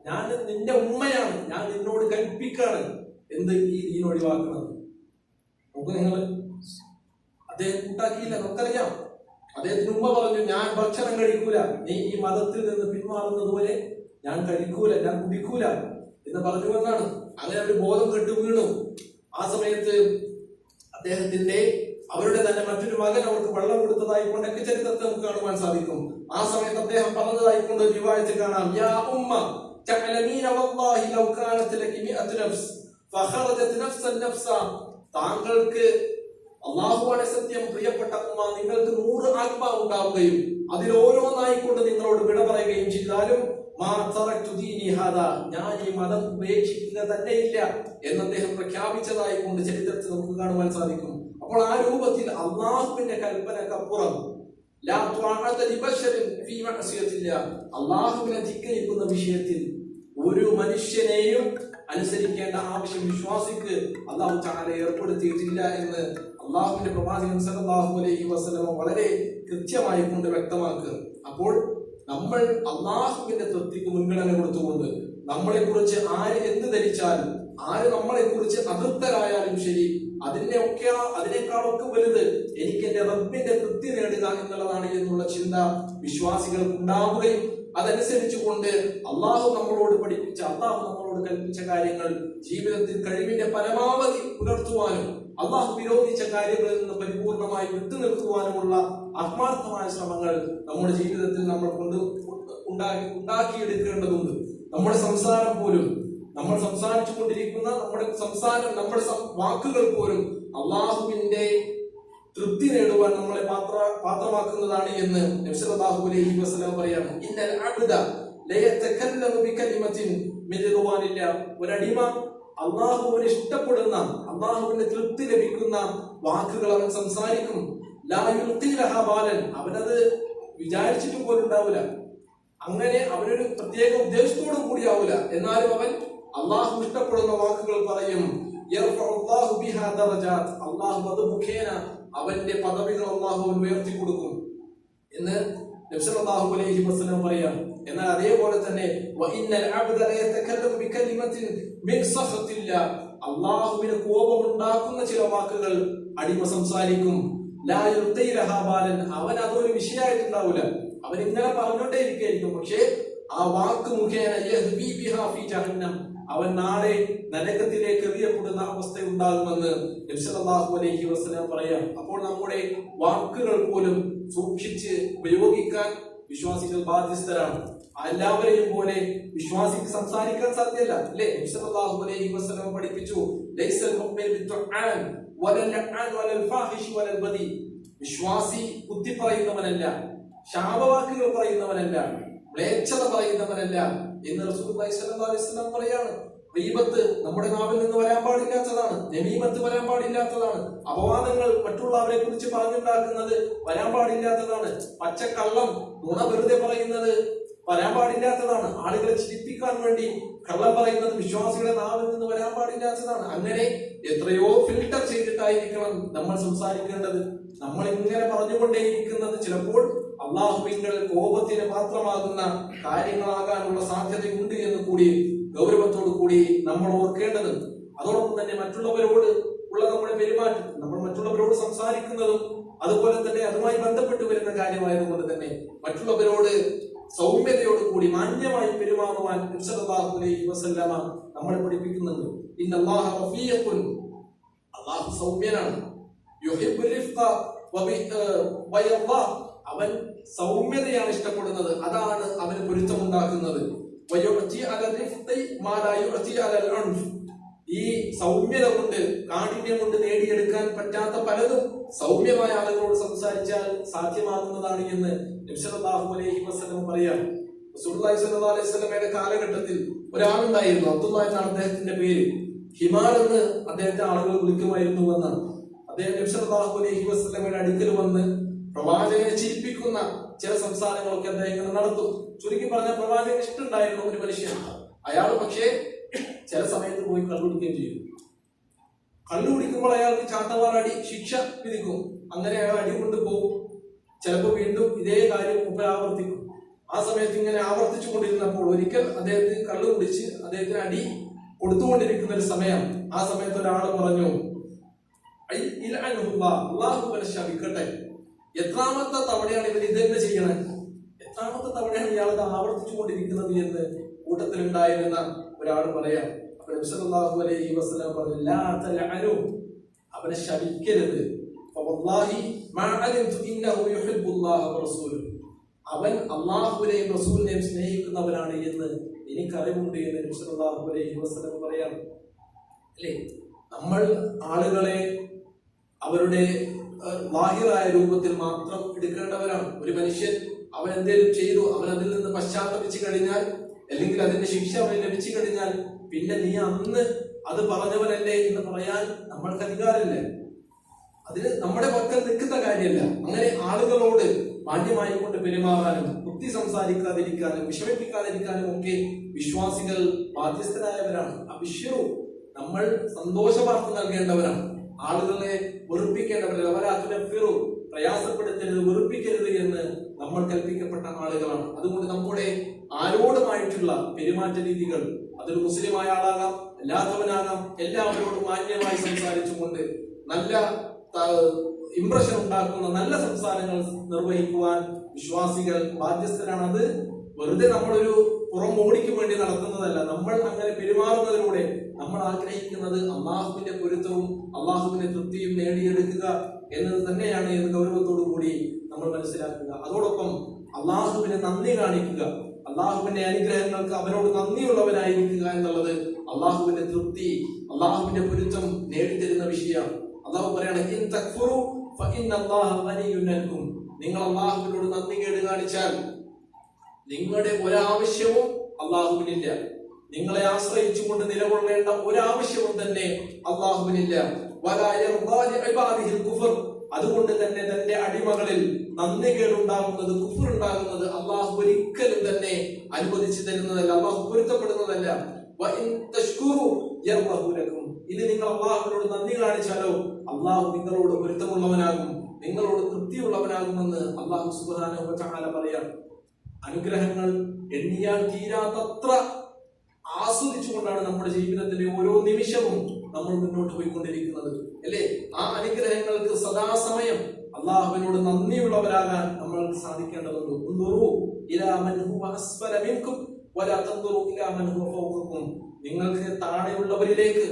ഞാൻ നിന്റെ ഉമ്മയാണ്, ഞാൻ നിന്നോട് കൽപ്പിക്കാണ് എന്ത് ഈ ദീൻ ഒഴിവാക്കണം. നോക്കൂ നിങ്ങൾ, അദ്ദേഹം കൂട്ടാക്കിയില്ല, നമുക്കറിയാം. അദ്ദേഹത്തിന് ഉമ്മ പറഞ്ഞു, ഞാൻ ഭക്ഷണം കഴിക്കൂല, നീ ഈ മതത്തിൽ നിന്ന് പിന്മാറുന്നത് പോലെ ഞാൻ കഴിക്കൂല, ഞാൻ കുടിക്കൂല എന്ന് പറഞ്ഞു എന്നാണ്. അങ്ങനെ ഒരു ബോധം കെട്ടു വീണു. ആ സമയത്ത് അദ്ദേഹത്തിന്റെ അവരുടെ തന്നെ മറ്റൊരു മകൻ അവർക്ക് വെള്ളം കൊടുത്തതായിക്കൊണ്ടൊക്കെ ചരിത്രത്തെ നമുക്ക് കാണുവാൻ സാധിക്കും. ആ സമയത്ത് അദ്ദേഹം പറഞ്ഞതായിക്കൊണ്ട് ഒരു റിവായത്തിൽ കാണാം, യാ ഉമ്മ തഅലമീന വല്ലാഹി ലൗ കാനത് ലകി മിഅതു നഫ്സ് ഫഖറജത് നഫ്സൻ നഫ്സ. താങ്കൾക്ക് അല്ലാഹുവാണ് സത്യം, പ്രിയപ്പെട്ട ഉമ്മ, നിങ്ങൾക്ക് 100 ആത്മാവ് ഉണ്ടാവുകയും അതിൽ ഓരോന്നായിക്കൊണ്ട് നിങ്ങളോട് വിട പറയുകയും ചെയ്താലും ഞാൻ ഈ മതം ഉപേക്ഷിക്കുക തന്നെയില്ല എന്ന് അദ്ദേഹം പ്രഖ്യാപിച്ചതായി കൊണ്ട് ചരിത്രത്തിൽ നമുക്ക് കാണുവാൻ സാധിക്കും. അപ്പോൾ ആ രൂപത്തിൽ അള്ളാഹുവിന്റെ കൽപ്പനക്കപ്പുറം അള്ളാഹുവിനെ ധിക്കരിക്കുന്ന വിഷയത്തിൽ ഒരു മനുഷ്യനെയും അനുസരിക്കേണ്ട ആവശ്യം വിശ്വാസിക്ക് അല്ലാഹു തആല ഏർപ്പെടുത്തിയിട്ടില്ല എന്ന് അള്ളാഹുവിന്റെ പ്രവാചകൻ സല്ലല്ലാഹു അലൈഹി വസല്ലം വളരെ കൃത്യമായി കൊണ്ട് വ്യക്തമാക്കുക. അപ്പോൾ നമ്മൾ അള്ളാഹുവിന്റെ തൃപ്തിക്ക് മുൻഗണന കൊടുത്തുകൊണ്ട് നമ്മളെ കുറിച്ച് ആര് എന്ത് ധരിച്ചാലും, ആര് നമ്മളെ കുറിച്ച് അതൃപ്തരായാലും ശരി, അതിനേക്കാളൊക്കെ വലുത് എനിക്ക് എന്റെ റബ്ബിന്റെ തൃപ്തി നേടുക എന്നുള്ളതാണ് എന്നുള്ള ചിന്ത വിശ്വാസികൾക്ക് ഉണ്ടാവുകയും അതനുസരിച്ചുകൊണ്ട് അള്ളാഹു നമ്മളോട് പഠിപ്പിച്ച, അള്ളാഹു നമ്മളോട് കൽപ്പിച്ച കാര്യങ്ങൾ ജീവിതത്തിൽ കഴിവിന്റെ പരമാവധി പുലർത്തുവാനും അള്ളാഹു വിരോധിച്ച കാര്യങ്ങളിൽ നിന്ന് പരിപൂർണമായി വിട്ടുനിൽക്കുവാനുമുള്ള ആത്മാർത്ഥമായ ശ്രമങ്ങൾ നമ്മുടെ ജീവിതത്തിൽ നമ്മൾ ഉണ്ടാക്കിയെടുക്കേണ്ടതുണ്ട്. നമ്മുടെ സംസാരം പോലും, നമ്മൾ സംസാരിച്ചു കൊണ്ടിരിക്കുന്ന നമ്മുടെ സംസാരം, നമ്മുടെ വാക്കുകൾ പോലും അള്ളാഹുവിന്റെ തൃപ്തി നേടുവാൻ നമ്മളെ പാത്രമാക്കുന്നതാണ് എന്ന് നബി സല്ലല്ലാഹു അലൈഹി വസല്ലം പറയാണ്. ഇന്നൽ അബ്ദ ലയതകല്ലമു ബികലിമത്തിൻ മിൻ റിദ്വാനില്ലാഹ്. ഒരടിമ അള്ളാഹുവിനെ ഇഷ്ടപ്പെടുന്ന, അള്ളാഹുവിന്റെ തൃപ്തി ലഭിക്കുന്ന വാക്കുകൾ അവൻ സംസാരിക്കും. ലാ യുൽഖി ലഹാ ബാലൻ. അവനത് വിചാരിച്ചിട്ട് പോലും ഉണ്ടാവില്ല, അങ്ങനെ അവനൊരു പ്രത്യേക ഉദ്ദേശത്തോടും കൂടി ആവില്ല. എന്നാലും അവൻ അള്ളാഹു ഇഷ്ടപ്പെടുന്ന വാക്കുകൾ പറയും. യർഫഉല്ലാഹു ബിഹാ ദറജാത്ത്. അള്ളാഹു അത് മുഖേന അവന്റെ പദവികൾ അള്ളാഹു ഉയർത്തി കൊടുക്കും എന്ന് നബി സല്ലല്ലാഹു അലൈഹി വസല്ലം പറയാം. എന്നാൽ അതേപോലെ തന്നെ വഇന്നൽ അബ്ദ ലയതകല്ലമു ബികലിമത്തിൻ മിൻ സഖത്തില്ലാ. അള്ളാഹുവിന് കോപമുണ്ടാക്കുന്ന ചില വാക്കുകൾ അടിമ സംസാരിക്കും. ലാ യുൽഖി ലഹാ ബാലൻ. അവൻ അതൊരു വിഷയമായിട്ടുണ്ടാവില്ല, അവൻ ഇങ്ങനെ പറഞ്ഞോണ്ടേ ഇരിക്കും. പക്ഷേ ആ വാക്ക് മുഖേന യഹ്ബി ബിഹാ ഫീ ജഹന്നം, അവൻ നാളെ നരകത്തിലേക്ക് എറിയപ്പെടുന്ന അവസ്ഥ ഉണ്ടാകുമെന്ന് നബി സല്ലല്ലാഹു അലൈഹി വസല്ലം പറയാം. അപ്പോൾ നമ്മുടെ വാക്കുകൾ പോലും സൂക്ഷിച്ച് ഉപയോഗിക്കാൻ വിശ്വാസികൾ ബാധ്യസ്ഥരാണ്. എല്ലാവരെയും പോലെ വിശ്വാസിക്ക് സംസാരിക്കാൻ സാധ്യമല്ല, അല്ലേ? നബി സല്ലല്ലാഹു അലൈഹി വസല്ലം പഠിപ്പിച്ചു, ലൈസൽ മുഅ്മിൻ ബിത്തുആൻ വലൽ ലഅൻ വലൽ ഫാഹിഷ് വലൽ ബദി. വിശ്വാസി കുത്തി പറയുന്നവനല്ല, ശാപവാക്കുകൾ പറയുന്നവനല്ല, മ്ലേച്ഛത പറയുന്നവനല്ല എന്ന് റസൂലുള്ളാഹി സ്വല്ലല്ലാഹു അലൈഹി വസല്ലം പറയാണ്. ഗീബത്ത് നമ്മുടെ നാവിൽ നിന്ന് വരാൻ പാടില്ലാത്തതാണ്. നമീമത്ത് വരാൻ പാടില്ലാത്തതാണ്. അപവാദങ്ങൾ മറ്റുള്ളവരെ കുറിച്ച് പറഞ്ഞുണ്ടാക്കുന്നത് വരാൻ പാടില്ലാത്തതാണ്. പച്ചക്കള്ളം, നുണ വെറുതെ പറയുന്നത് വരാൻ പാടില്ലാത്തതാണ്. ആളുകളെ ചിരിപ്പിക്കാൻ വേണ്ടി കള്ളം പറയുന്നത് വിശ്വാസികളുടെ നാവിൽ നിന്ന് വരാൻ പാടില്ലാത്തതാണ്. അങ്ങനെ എത്രയോ ഫിൽട്ടർ ചെയ്തിട്ടായിരിക്കണം നമ്മൾ സംസാരിക്കേണ്ടത്. നമ്മൾ ഇങ്ങനെ പറഞ്ഞുകൊണ്ടേയിരിക്കുന്നത് ചിലപ്പോൾ അള്ളാഹുവിന്റെ കോപത്തിന് പാത്രമാകുന്ന കാര്യങ്ങളാകാനുള്ള സാധ്യതയുണ്ട് എന്ന് കൂടി ഗൗരവത്തോടു കൂടി നമ്മൾ ഓർക്കേണ്ടതുണ്ട്. അതോടൊപ്പം തന്നെ മറ്റുള്ളവരോട് ഉള്ള നമ്മുടെ പെരുമാറ്റം, നമ്മൾ മറ്റുള്ളവരോട് സംസാരിക്കുന്നതും അതുപോലെ തന്നെ അതുമായി ബന്ധപ്പെട്ട് വരുന്ന കാര്യമായതുകൊണ്ട് തന്നെ മറ്റുള്ളവരോട് സൗമ്യതയോട് കൂടി മാന്യമായി പെരുമാറുവാൻ നബി സല്ലല്ലാഹു അലൈഹി വസല്ലമ നമ്മളെ പഠിപ്പിക്കുന്നുണ്ട്. ഇന്നല്ലാഹ റഫീഖുൻ, അല്ലാഹു സൗമ്യനാണ്. യുഹിബ്ബുർ റിഫ്ഖ വയർദ, അവൻ സൗമ്യതയാണ് ഇഷ്ടപ്പെടുന്നത്, അതാണ് അവന് പൊരുത്തമുണ്ടാക്കുന്നത്. ഈ സൗമ്യത കൊണ്ട്, കാഠിന്യം കൊണ്ട് നേടിയെടുക്കാൻ പറ്റാത്ത പലതും സൗമ്യമായ ആളുകളോട് സംസാരിച്ചാൽ സാധ്യമാകുന്നതാണ് എന്ന് നബി സല്ലല്ലാഹു അലൈഹി വസല്ലം പറയാം. റസൂലുള്ളാഹി സ്വല്ലല്ലാഹു അലൈഹി വസല്ലമയുടെ കാലഘട്ടത്തിൽ ഒരാളുണ്ടായിരുന്നു, അബ്ദുല്ലാഹ് എന്നാണ് അദ്ദേഹത്തിന്റെ പേര്. ഹിമാൽ എന്ന് അദ്ദേഹത്തെ ആളുകൾ വിളിക്കുമായിരുന്നു എന്നാണ്. അദ്ദേഹം നബി സല്ലല്ലാഹു അലൈഹി വസല്ലമയുടെ അടുക്കൽ വന്ന് പ്രവാചകനെ ചിരിപ്പിക്കുന്ന ചില സംസാരങ്ങളൊക്കെ അദ്ദേഹം ഇങ്ങനെ നടത്തും. ചുരുക്കി പറഞ്ഞ പ്രവാചകന് ഇഷ്ടമുണ്ടായിരുന്നു ഒരു മനുഷ്യൻ. അയാൾ പക്ഷേ ചില സമയത്ത് പോയി കള്ളുകുടിക്കുകയും ചെയ്യും. കള്ളുകുടിക്കുമ്പോൾ അയാൾക്ക് ചാട്ടവാറടി ശിക്ഷ വിധിക്കും. അങ്ങനെ അയാൾ അടി കൊണ്ട് പോകും. ചിലപ്പോൾ വീണ്ടും ഇതേ കാര്യം ആവർത്തിക്കും. ആ സമയത്ത് ഇങ്ങനെ ആവർത്തിച്ചു കൊണ്ടിരുന്നപ്പോൾ ഒരിക്കൽ അദ്ദേഹത്തിന് കള്ളു കുടിച്ച് അദ്ദേഹത്തിന് അടി കൊടുത്തുകൊണ്ടിരിക്കുന്ന ഒരു സമയം, ആ സമയത്ത് ഒരാൾ പറഞ്ഞു, അല്ലാഹു ശപിക്കട്ടെ, എത്രാമത്തെ തവണയാണ് ഇവർ ഇത് തന്നെ ചെയ്യണേ, എത്രാമത്തെ തവണയാണ് ഇയാൾ ഇത് ആവർത്തിച്ചു കൊണ്ടിരിക്കുന്നത് എന്ന് കൂട്ടത്തിലുണ്ടായിരുന്ന ഒരാൾ പറയാം. അപ്പൊ നബി സല്ലല്ലാഹു അലൈഹി വസല്ലം പറഞ്ഞു, ലാ തലഅനു, അവനെ ശപിക്കരുത്. ഫവല്ലാഹി മാ അലിംതു ഇന്നഹു യുഹിബ്ബുല്ലാഹ വറസൂലുഹു, അവൻ അല്ലാഹുവിനെയും റസൂലിനെയും സ്നേഹിക്കുന്നവനാണ് എന്ന് എനിക്കറിവുണ്ട് എന്ന് നബി സല്ലല്ലാഹു അലൈഹി വസല്ലം പറയാം. അല്ലേ, നമ്മൾ ആളുകളെ അവരുടെ ലാഹിറായ രൂപത്തിൽ മാത്രം എടുക്കേണ്ടവരാണ്. ഒരു മനുഷ്യൻ അവൻ എന്തെങ്കിലും ചെയ്തു, അവൻ അതിൽ നിന്ന് പശ്ചാത്തപിച്ചു കഴിഞ്ഞാൽ, അല്ലെങ്കിൽ അതിന്റെ ശിക്ഷ അവന് ലഭിച്ചു കഴിഞ്ഞാൽ, പിന്നെ നീ അന്ന് അത് പറഞ്ഞവനല്ലേ എന്ന് പറയാൻ നമ്മൾക്ക് അധികാരമില്ല. അതിന് നമ്മുടെ പക്കൽ നിൽക്കുന്ന കാര്യമല്ല. അങ്ങനെ ആളുകളോട് മാന്യമായി കൊണ്ട് പെരുമാറാനും ബുദ്ധി സംസാരിക്കാതിരിക്കാനും വിഷമിപ്പിക്കാതിരിക്കാനും ഒക്കെ വിശ്വാസികൾ ബാധ്യസ്ഥരായവരാണ്. അബിശ്ശിറു, നമ്മൾ സന്തോഷ വാർത്ത നൽകേണ്ടവരാണ്. ആളുകളെ വെറുപ്പിക്കേണ്ടവരല്ല. അവരാത്തുനഫിറു, പ്രയാസപ്പെടുത്തരുത്, വെറുപ്പിക്കരുത് എന്ന് നമ്മൾ കൽപ്പിക്കപ്പെട്ട ആളുകളാണ്. അതുകൊണ്ട് നമ്മുടെ ആരോടുമായിട്ടുള്ള പെരുമാറ്റ രീതികൾ, അതൊരു മുസ്ലിമായ ആളാകാം, അല്ലാത്തവനാകാം, എല്ലാവരോടും മാന്യമായി സംസാരിച്ചുകൊണ്ട് നല്ല ഇംപ്രഷൻ ഉണ്ടാക്കുന്ന നല്ല സംസാരങ്ങൾ നിർവഹിക്കുവാൻ വിശ്വാസികൾ ബാധ്യസ്ഥരാണ്. അത് വെറുതെ നമ്മളൊരു പുറം മോടിക്ക് വേണ്ടി നടത്തുന്നതല്ല. നമ്മൾ അങ്ങനെ പെരുമാറുന്നതിലൂടെ നമ്മൾ ആഗ്രഹിക്കുന്നത് അള്ളാഹുവിന്റെ പൊരുത്തവും അള്ളാഹുവിന്റെ തൃപ്തിയും നേടിയെടുക്കുക എന്നത് തന്നെയാണ് എന്ന് ഗൗരവത്തോടു കൂടി നമ്മൾ മനസ്സിലാക്കുക. അതോടൊപ്പം അള്ളാഹുവിനെ നന്ദി കാണിക്കുക, അള്ളാഹുവിന്റെ അനുഗ്രഹങ്ങൾക്ക് അവനോട് നന്ദിയുള്ളവനായിരിക്കുക എന്നുള്ളത് അള്ളാഹുവിന്റെ തൃപ്തി, അള്ളാഹുവിന്റെ പൊരുത്തം നേടിത്തരുന്ന വിഷയമാണ്. അള്ളാഹു പറയാണ്, ഇൻ തക്ഫുറു ഫഇന്നല്ലാഹ ഗനിയ്യുൻ അൻകും, നിങ്ങൾ അള്ളാഹുവിനോട് നന്ദി കേട് കാണിച്ചാൽ നിങ്ങളുടെ ഒരാവശ്യവും അള്ളാഹുവിനില്ല. നിങ്ങളെ ആശ്രയിച്ചുകൊണ്ട് നിലകൊള്ളേണ്ട ഒരാവശ്യവും തന്നെ അള്ളാഹുവിനില്ല. വലാ യർദാ ലിഇബാദിഹിൽ കുഫർ, അതുകൊണ്ട് തന്നെ തന്റെ അടിമകളിൽ നന്ദി കേടുണ്ടാകുന്നത്, കുഫർ ഉണ്ടാകുന്നത് അള്ളാഹു ഒരിക്കലും തന്നെ അനുവദിച്ചു തരുന്നതല്ല, അള്ളാഹു പൊരുത്തപ്പെടുന്നതല്ല. വഇൻ തശ്കുറു യർദഹു ലക്കും, ഇനി നിങ്ങൾ അള്ളാഹുവിനോട് നന്ദി കാണിച്ചാലോ അള്ളാഹു നിങ്ങളോട് പൊരുത്തമുള്ളവനാകും, നിങ്ങളോട് തൃപ്തിയുള്ളവനാകുമെന്ന് അള്ളാഹു സുബ്ഹാനഹു വ തആല പറയാം. അനുഗ്രഹങ്ങൾ എണ്ണിയാൽ തീരാത്തത്ര ആസ്വദിച്ചുകൊണ്ടാണ് നമ്മുടെ ജീവിതത്തിലെ ഓരോ നിമിഷവും നമ്മൾ മുന്നോട്ട് പോയിക്കൊണ്ടിരിക്കുന്നത്, അല്ലേ? ആ അനുഗ്രഹങ്ങൾക്ക് സദാസമയം അള്ളാഹുവിനോട് നന്ദിയുള്ളവരാകാൻ നമ്മൾ സാധിക്കേണ്ടതുണ്ട്. നിങ്ങൾക്ക് താഴെയുള്ളവരിലേക്ക്,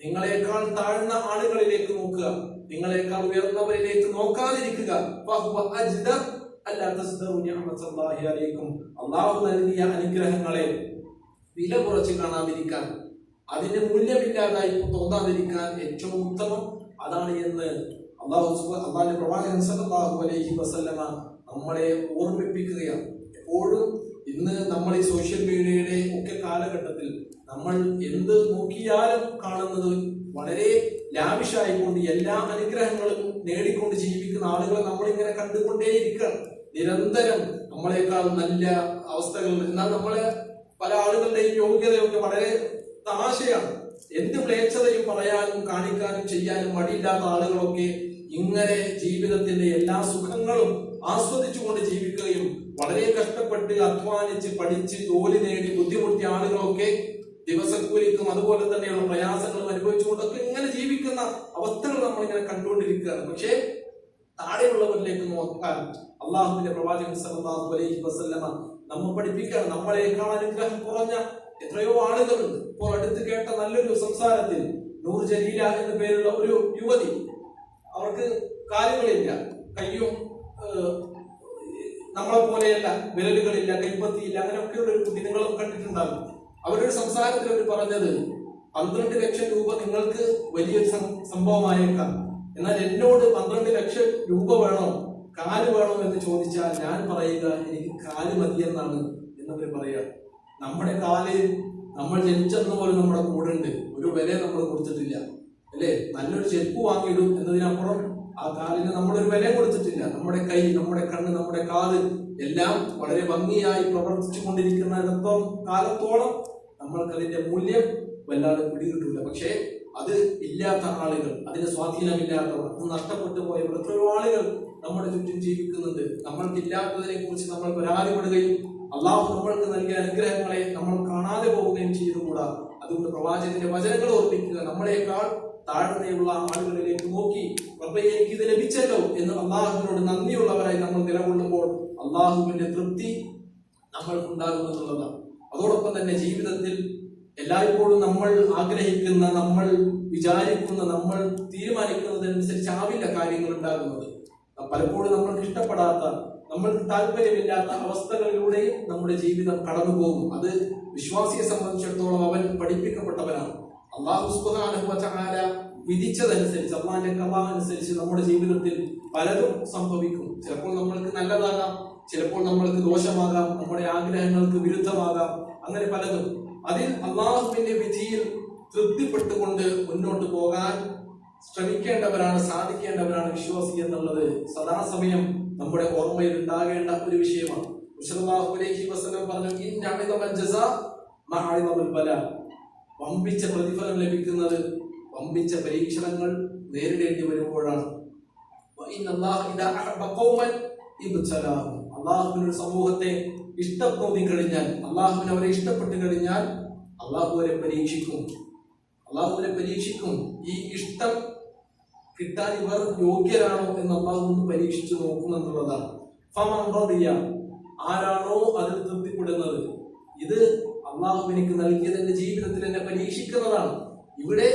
നിങ്ങളെക്കാൾ താഴ്ന്ന ആളുകളിലേക്ക് നോക്കുക, നിങ്ങളെക്കാൾ ഉയർന്നവരിലേക്ക് നോക്കാതിരിക്കുക. അള്ളാഹു നൽകിയ അനുഗ്രഹങ്ങളെ വില കുറച്ച് കാണാതിരിക്കാൻ, അതിന് മൂല്യമില്ലാതായി തോന്നാതിരിക്കാൻ ഏറ്റവും ഉത്തമം അതാണ് എന്ന് അള്ളാഹുവിന്റെ പ്രവാചകൻ സല്ലല്ലാഹു അലൈഹി വസല്ലമ നമ്മളെ ഓർമ്മിപ്പിക്കുകയാണ്. എപ്പോഴും ഇന്ന് നമ്മൾ ഈ സോഷ്യൽ മീഡിയയുടെ ഒക്കെ കാലഘട്ടത്തിൽ നമ്മൾ എന്ത് നോക്കിയാലും കാണുന്നത് വളരെ ലാവിഷായിക്കൊണ്ട് എല്ലാ അനുഗ്രഹങ്ങളും നേടിക്കൊണ്ട് ജീവിക്കുന്ന ആളുകളെ നമ്മളിങ്ങനെ കണ്ടുകൊണ്ടേയിരിക്കുകയാണ്. നിരന്തരം നമ്മളെക്കാൾ നല്ല അവസ്ഥകൾ. എന്നാൽ നമ്മളെ പല ആളുകളുടെയും യോഗ്യതയൊക്കെ വളരെ തമാശയാണ്. എന്ത് മ്ലേച്ഛതയും പറയാനും കാണിക്കാനും ചെയ്യാനും മടിയില്ലാത്ത ആളുകളൊക്കെ ഇങ്ങനെ ജീവിതത്തിന്റെ എല്ലാ സുഖങ്ങളും ആസ്വദിച്ചുകൊണ്ട് ജീവിക്കുകയും വളരെ കഷ്ടപ്പെട്ട് അധ്വാനിച്ച് പഠിച്ച് ജോലി നേടി ബുദ്ധിമുട്ടിയ ആളുകളൊക്കെ ദിവസക്കൂലിക്കും അതുപോലെ തന്നെയുള്ള പ്രയാസങ്ങളും അനുഭവിച്ചുകൊണ്ടൊക്കെ ഇങ്ങനെ ജീവിക്കുന്ന അവസ്ഥകൾ നമ്മളിങ്ങനെ കണ്ടുകൊണ്ടിരിക്കുകയാണ്. പക്ഷേ താഴെയുള്ളവരിലേക്ക് നോക്കാൻ അള്ളാഹുവിന്റെ പ്രവാചകൻ സല്ലല്ലാഹു അലൈഹി വസല്ലമ നമ്മെ പഠിപ്പിക്കുകയാണ്. നമ്മളെക്കാൾ അനുഗ്രഹം കുറഞ്ഞ എത്രയോ ആളുകളുണ്ട്. ഇപ്പോൾ അടുത്ത് കേട്ട നല്ലൊരു സംസാരത്തിൽ നൂർ ജലീല എന്ന പേരുള്ള ഒരു യുവതി, അവർക്ക് കാര്യങ്ങളില്ല, കയ്യും നമ്മളെ പോലെയല്ല, വിരലുകളില്ല, കൈപ്പത്തിയില്ല, അങ്ങനെയൊക്കെയുള്ള ഒരു കുട്ടി നിങ്ങളും കണ്ടിട്ടുണ്ടാകും. അവരുടെ സംസാരത്തിൽ അവർ പറഞ്ഞത് 12 ലക്ഷം രൂപ നിങ്ങൾക്ക് വലിയൊരു സംഭവമായേക്കാം, എന്നാൽ എന്നോട് 12 ലക്ഷം രൂപ വേണോ കാല് വേണോ എന്ന് ചോദിച്ചാൽ ഞാൻ പറയുക എനിക്ക് കാല് മതിയെന്നാണ് എന്നവർ പറയുക. നമ്മുടെ കാല് നമ്മൾ ജനിച്ചെന്ന് പോലും നമ്മുടെ കൂടെ ഉണ്ട്, ഒരു വില നമ്മൾ കൊടുത്തിട്ടില്ല അല്ലേ? നല്ലൊരു ചെരുപ്പ് വാങ്ങിയിടും എന്നതിനപ്പുറം ആ കാലിന് നമ്മളൊരു വില കൊടുത്തിട്ടില്ല. നമ്മുടെ കൈ, നമ്മുടെ കണ്ണ്, നമ്മുടെ കാല് എല്ലാം വളരെ ഭംഗിയായി പ്രവർത്തിച്ചു കൊണ്ടിരിക്കുന്നിടത്തോളം കാലത്തോളം നമ്മൾക്കതിന്റെ മൂല്യം വല്ലാതെ പിടികിട്ടില്ല. പക്ഷേ അത് ഇല്ലാത്ത ആളുകൾ, അതിന് സ്വാധീനമില്ലാത്തവർ, അത് നഷ്ടപ്പെട്ടു പോയവർ എത്രയോ ആളുകൾ നമ്മുടെ ചുറ്റും ജീവിക്കുന്നുണ്ട്. നമ്മൾക്കില്ലാത്തതിനെ കുറിച്ച് നമ്മൾ പരാതിപ്പെടുകയും അള്ളാഹു നമ്മൾക്ക് നൽകിയ അനുഗ്രഹങ്ങളെ നമ്മൾ കാണാതെ പോവുകയും ചെയ്തുകൂടാ. അതുകൊണ്ട് പ്രവാചകന്റെ വചനങ്ങൾ ഓർമ്മിക്കുക. നമ്മളെക്കാൾ താഴ്ന്നയുള്ള ആളുകളിലേക്ക് നോക്കി റബ്ബേ എനിക്ക് ഇത് ലഭിച്ചല്ലോ എന്ന് അള്ളാഹുവിനോട് നന്ദിയുള്ളവരായി നമ്മൾ നിലകൊള്ളുമ്പോൾ അള്ളാഹുവിന്റെ തൃപ്തി നമ്മൾക്കുണ്ടാകുമെന്നുള്ളതാണ്. അതോടൊപ്പം തന്നെ ജീവിതത്തിൽ എല്ലായ്പ്പോഴും നമ്മൾ ആഗ്രഹിക്കുന്ന, നമ്മൾ വിചാരിക്കുന്ന, നമ്മൾ തീരുമാനിക്കുന്നതനുസരിച്ചാവില്ല കാര്യങ്ങൾ ഉണ്ടാകുന്നത്. പലപ്പോഴും നമ്മൾക്ക് ഇഷ്ടപ്പെടാത്ത, നമ്മൾക്ക് താല്പര്യമില്ലാത്ത അവസ്ഥകളിലൂടെയും നമ്മുടെ ജീവിതം കടന്നു പോകും. അത് വിശ്വാസിയെ സംബന്ധിച്ചിടത്തോളം അവൻ പഠിപ്പിക്കപ്പെട്ടവനാണ്. അല്ലാഹു സുബ്ഹാനഹു വ തആല വിധിച്ചതനുസരിച്ച്, അല്ലാഹുവിന്റെ ഖദാ അനുസരിച്ച് നമ്മുടെ ജീവിതത്തിൽ പലതും സംഭവിക്കും. ചിലപ്പോൾ നമ്മൾക്ക് നല്ലതാകാം, ചിലപ്പോൾ നമ്മൾക്ക് ദോഷമാകാം, നമ്മുടെ ആഗ്രഹങ്ങൾക്ക് വിരുദ്ധമാകാം, അങ്ങനെ പലതും. അതിൽ അല്ലാഹുവിന്റെ വിധിയിൽ തൃപ്തിപ്പെട്ടുകൊണ്ട് മുന്നോട്ട് പോകാൻ ശ്രമിക്കേണ്ടവരാണ്, സാധിക്കേണ്ടവരാണ് വിശ്വാസി എന്നുള്ളത് സദാസമയം നമ്മുടെ ഓർമ്മയിൽ ഉണ്ടാകേണ്ട ഒരു വിഷയമാണ്. സല്ലല്ലാഹു അലൈഹി വസല്ലം പറഞ്ഞു, ഇന്നഅദമൽ ജസാ മഅഅദമൽ ബലാ. വമ്പിച്ച പ്രതിഫലം ലഭിക്കുന്നത് വമ്പിച്ച പരീക്ഷണങ്ങൾ നേരിടേണ്ടി വരുമ്പോഴാണ്. അള്ളാഹുവിനൊരു സമൂഹത്തെ ഇഷ്ടത്തോന്നി കഴിഞ്ഞാൽ, അള്ളാഹുവിന് അവരെ ഇഷ്ടപ്പെട്ട് കഴിഞ്ഞാൽ അള്ളാഹു അവരെ പരീക്ഷിക്കും. അള്ളാഹുവിനെ പരീക്ഷിക്കും. ഈ ഇഷ്ടം കിട്ടാൻ ഇവർ യോഗ്യരാണോ എന്ന് അള്ളാഹു ഒന്ന് പരീക്ഷിച്ചു നോക്കുമെന്നുള്ളതാണ്. ആരാണോ അതിൽ തൃപ്തിപ്പെടുന്നത്, ഇത് അള്ളാഹു എനിക്ക് നൽകിയത് എന്റെ ജീവിതത്തിൽ എന്നെ പരീക്ഷിക്കുന്നതാണ്. ഇവിടെ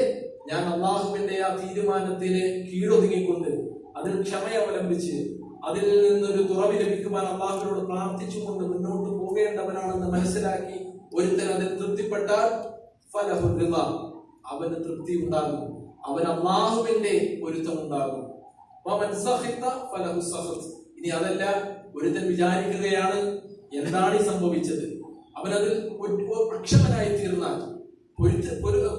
ഞാൻ അള്ളാഹുവിന്റെ ആ തീരുമാനത്തിന് കീഴൊതുങ്ങിക്കൊണ്ട് അതിൽ ക്ഷമ അവലംബിച്ച് അതിൽ നിന്നൊരു തുറവി ലഭിക്കുവാൻ അള്ളാഹുവിനോട് പ്രാർത്ഥിച്ചുകൊണ്ട് മുന്നോട്ട് പോകേണ്ടവനാണെന്ന് മനസ്സിലാക്കി ഒരുത്തൻ അതിൽ തൃപ്തിപ്പെട്ടാൽ ഫലഹുർ റിള, അവന് തൃപ്തി ഉണ്ടാകും, അവൻ അള്ളാഹുവിന്റെ പൊരുത്തം ഉണ്ടാകും. ഇനി അതല്ല, ഒരുത്തൻ വിചാരിക്കുകയാണ് എന്താണ് ഈ സംഭവിച്ചത്, അവനതിൽ അക്ഷമനായി തീർന്നാൽ,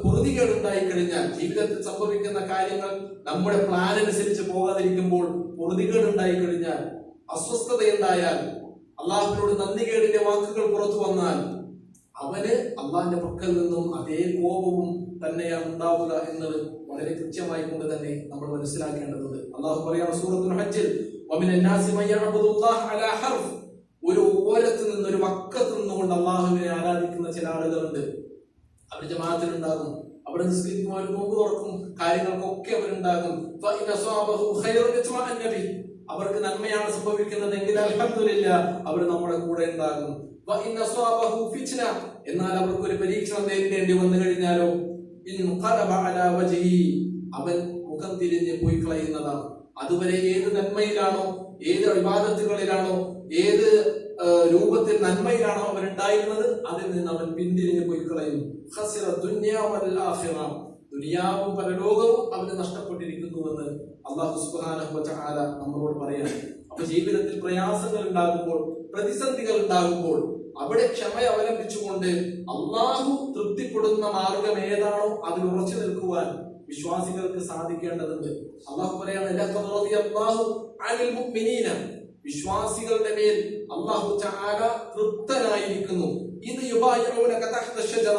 പൊറുതികേടുണ്ടായി കഴിഞ്ഞാൽ, ജീവിതത്തിൽ സംഭവിക്കുന്ന കാര്യങ്ങൾ നമ്മുടെ പ്ലാൻ അനുസരിച്ച് പോകാതിരിക്കുമ്പോൾ പൊറുതികേടുണ്ടായി കഴിഞ്ഞാൽ, അസ്വസ്ഥതയുണ്ടായാൽ, അള്ളാഹുവിനോട് നന്ദികേടിന്റെ വാക്കുകൾ പുറത്തു വന്നാൽ അവന് അള്ളാഹിന്റെ പക്കൽ നിന്നും അതേ കോപവും തന്നെയാണ് ഉണ്ടാവുക എന്നത് വളരെ കൃത്യമായി കൊണ്ട് തന്നെ നമ്മൾ മനസ്സിലാക്കേണ്ടതുണ്ട്. അള്ളാഹു പറയുന്ന സൂറത്തുൽ ഹജ്ജിൽ, ഒരു ഓരത്ത് നിന്ന്, ഒരു വക്കത്ത് നിന്നുകൊണ്ട് അള്ളാഹുവിനെ ആരാധിക്കുന്ന ചില ആളുകളുണ്ട്. അവർ ജമാഅത്തിലുണ്ടാകും, അവിടെ നിസ്കരിക്കും, അവർ നോമ്പ് തുറക്കും, കാര്യങ്ങൾക്കൊക്കെ അവരുണ്ടാകും. അവർക്ക് നന്മയാണ് സംഭവിക്കുന്നതെങ്കിൽ അൽഹംദുലില്ലാ, അവർ നമ്മുടെ കൂടെ ഉണ്ടാകും. എന്നാൽ അവർക്ക് ഒരു പരീക്ഷണം നേരിടേണ്ടി വന്നു കഴിഞ്ഞാലോ, അവൻ മുഖം തിരിഞ്ഞ് പോയി കളയുന്നതാണ്. അതുവരെ ഏത് നന്മയിലാണോ, ഏത് ഇബാദത്തുകളിലാണോ, ഏത് രൂപത്തിൽ നന്മയിലാണോ അവരുണ്ടായിരുന്നത്, അതിൽ നിന്ന് അവൻ പിന്തിരിഞ്ഞ് പോയി കളയും. ദുനിയാവും പരലോകവും അവന് നഷ്ടപ്പെട്ടിരിക്കുന്നുവെന്ന് അല്ലാഹു സുബ്ഹാനഹു വ തആല നമ്മളോട് പറയാണ്. അപ്പൊ ജീവിതത്തിൽ പ്രയാസങ്ങൾ ഉണ്ടാകുമ്പോൾ, പ്രതിസന്ധികൾ ഉണ്ടാകുമ്പോൾ അവിടെ ക്ഷമ അവലംബിച്ചുകൊണ്ട് അള്ളാഹു തൃപ്തിപ്പെടുന്ന മാർഗം ഏതാണോ അതിൽ ഉറച്ചു നിൽക്കുവാൻ വിശ്വാസികൾക്ക് സാധിക്കേണ്ടതുണ്ട്. അള്ളാഹു പറയാണ്, വിശ്വാസികളുടെ മേൽ അള്ളാഹു തആല തൃപ്തനായിരിക്കുന്നു. ഇത് യുബായിഊനക തഹ്ത ശജറ,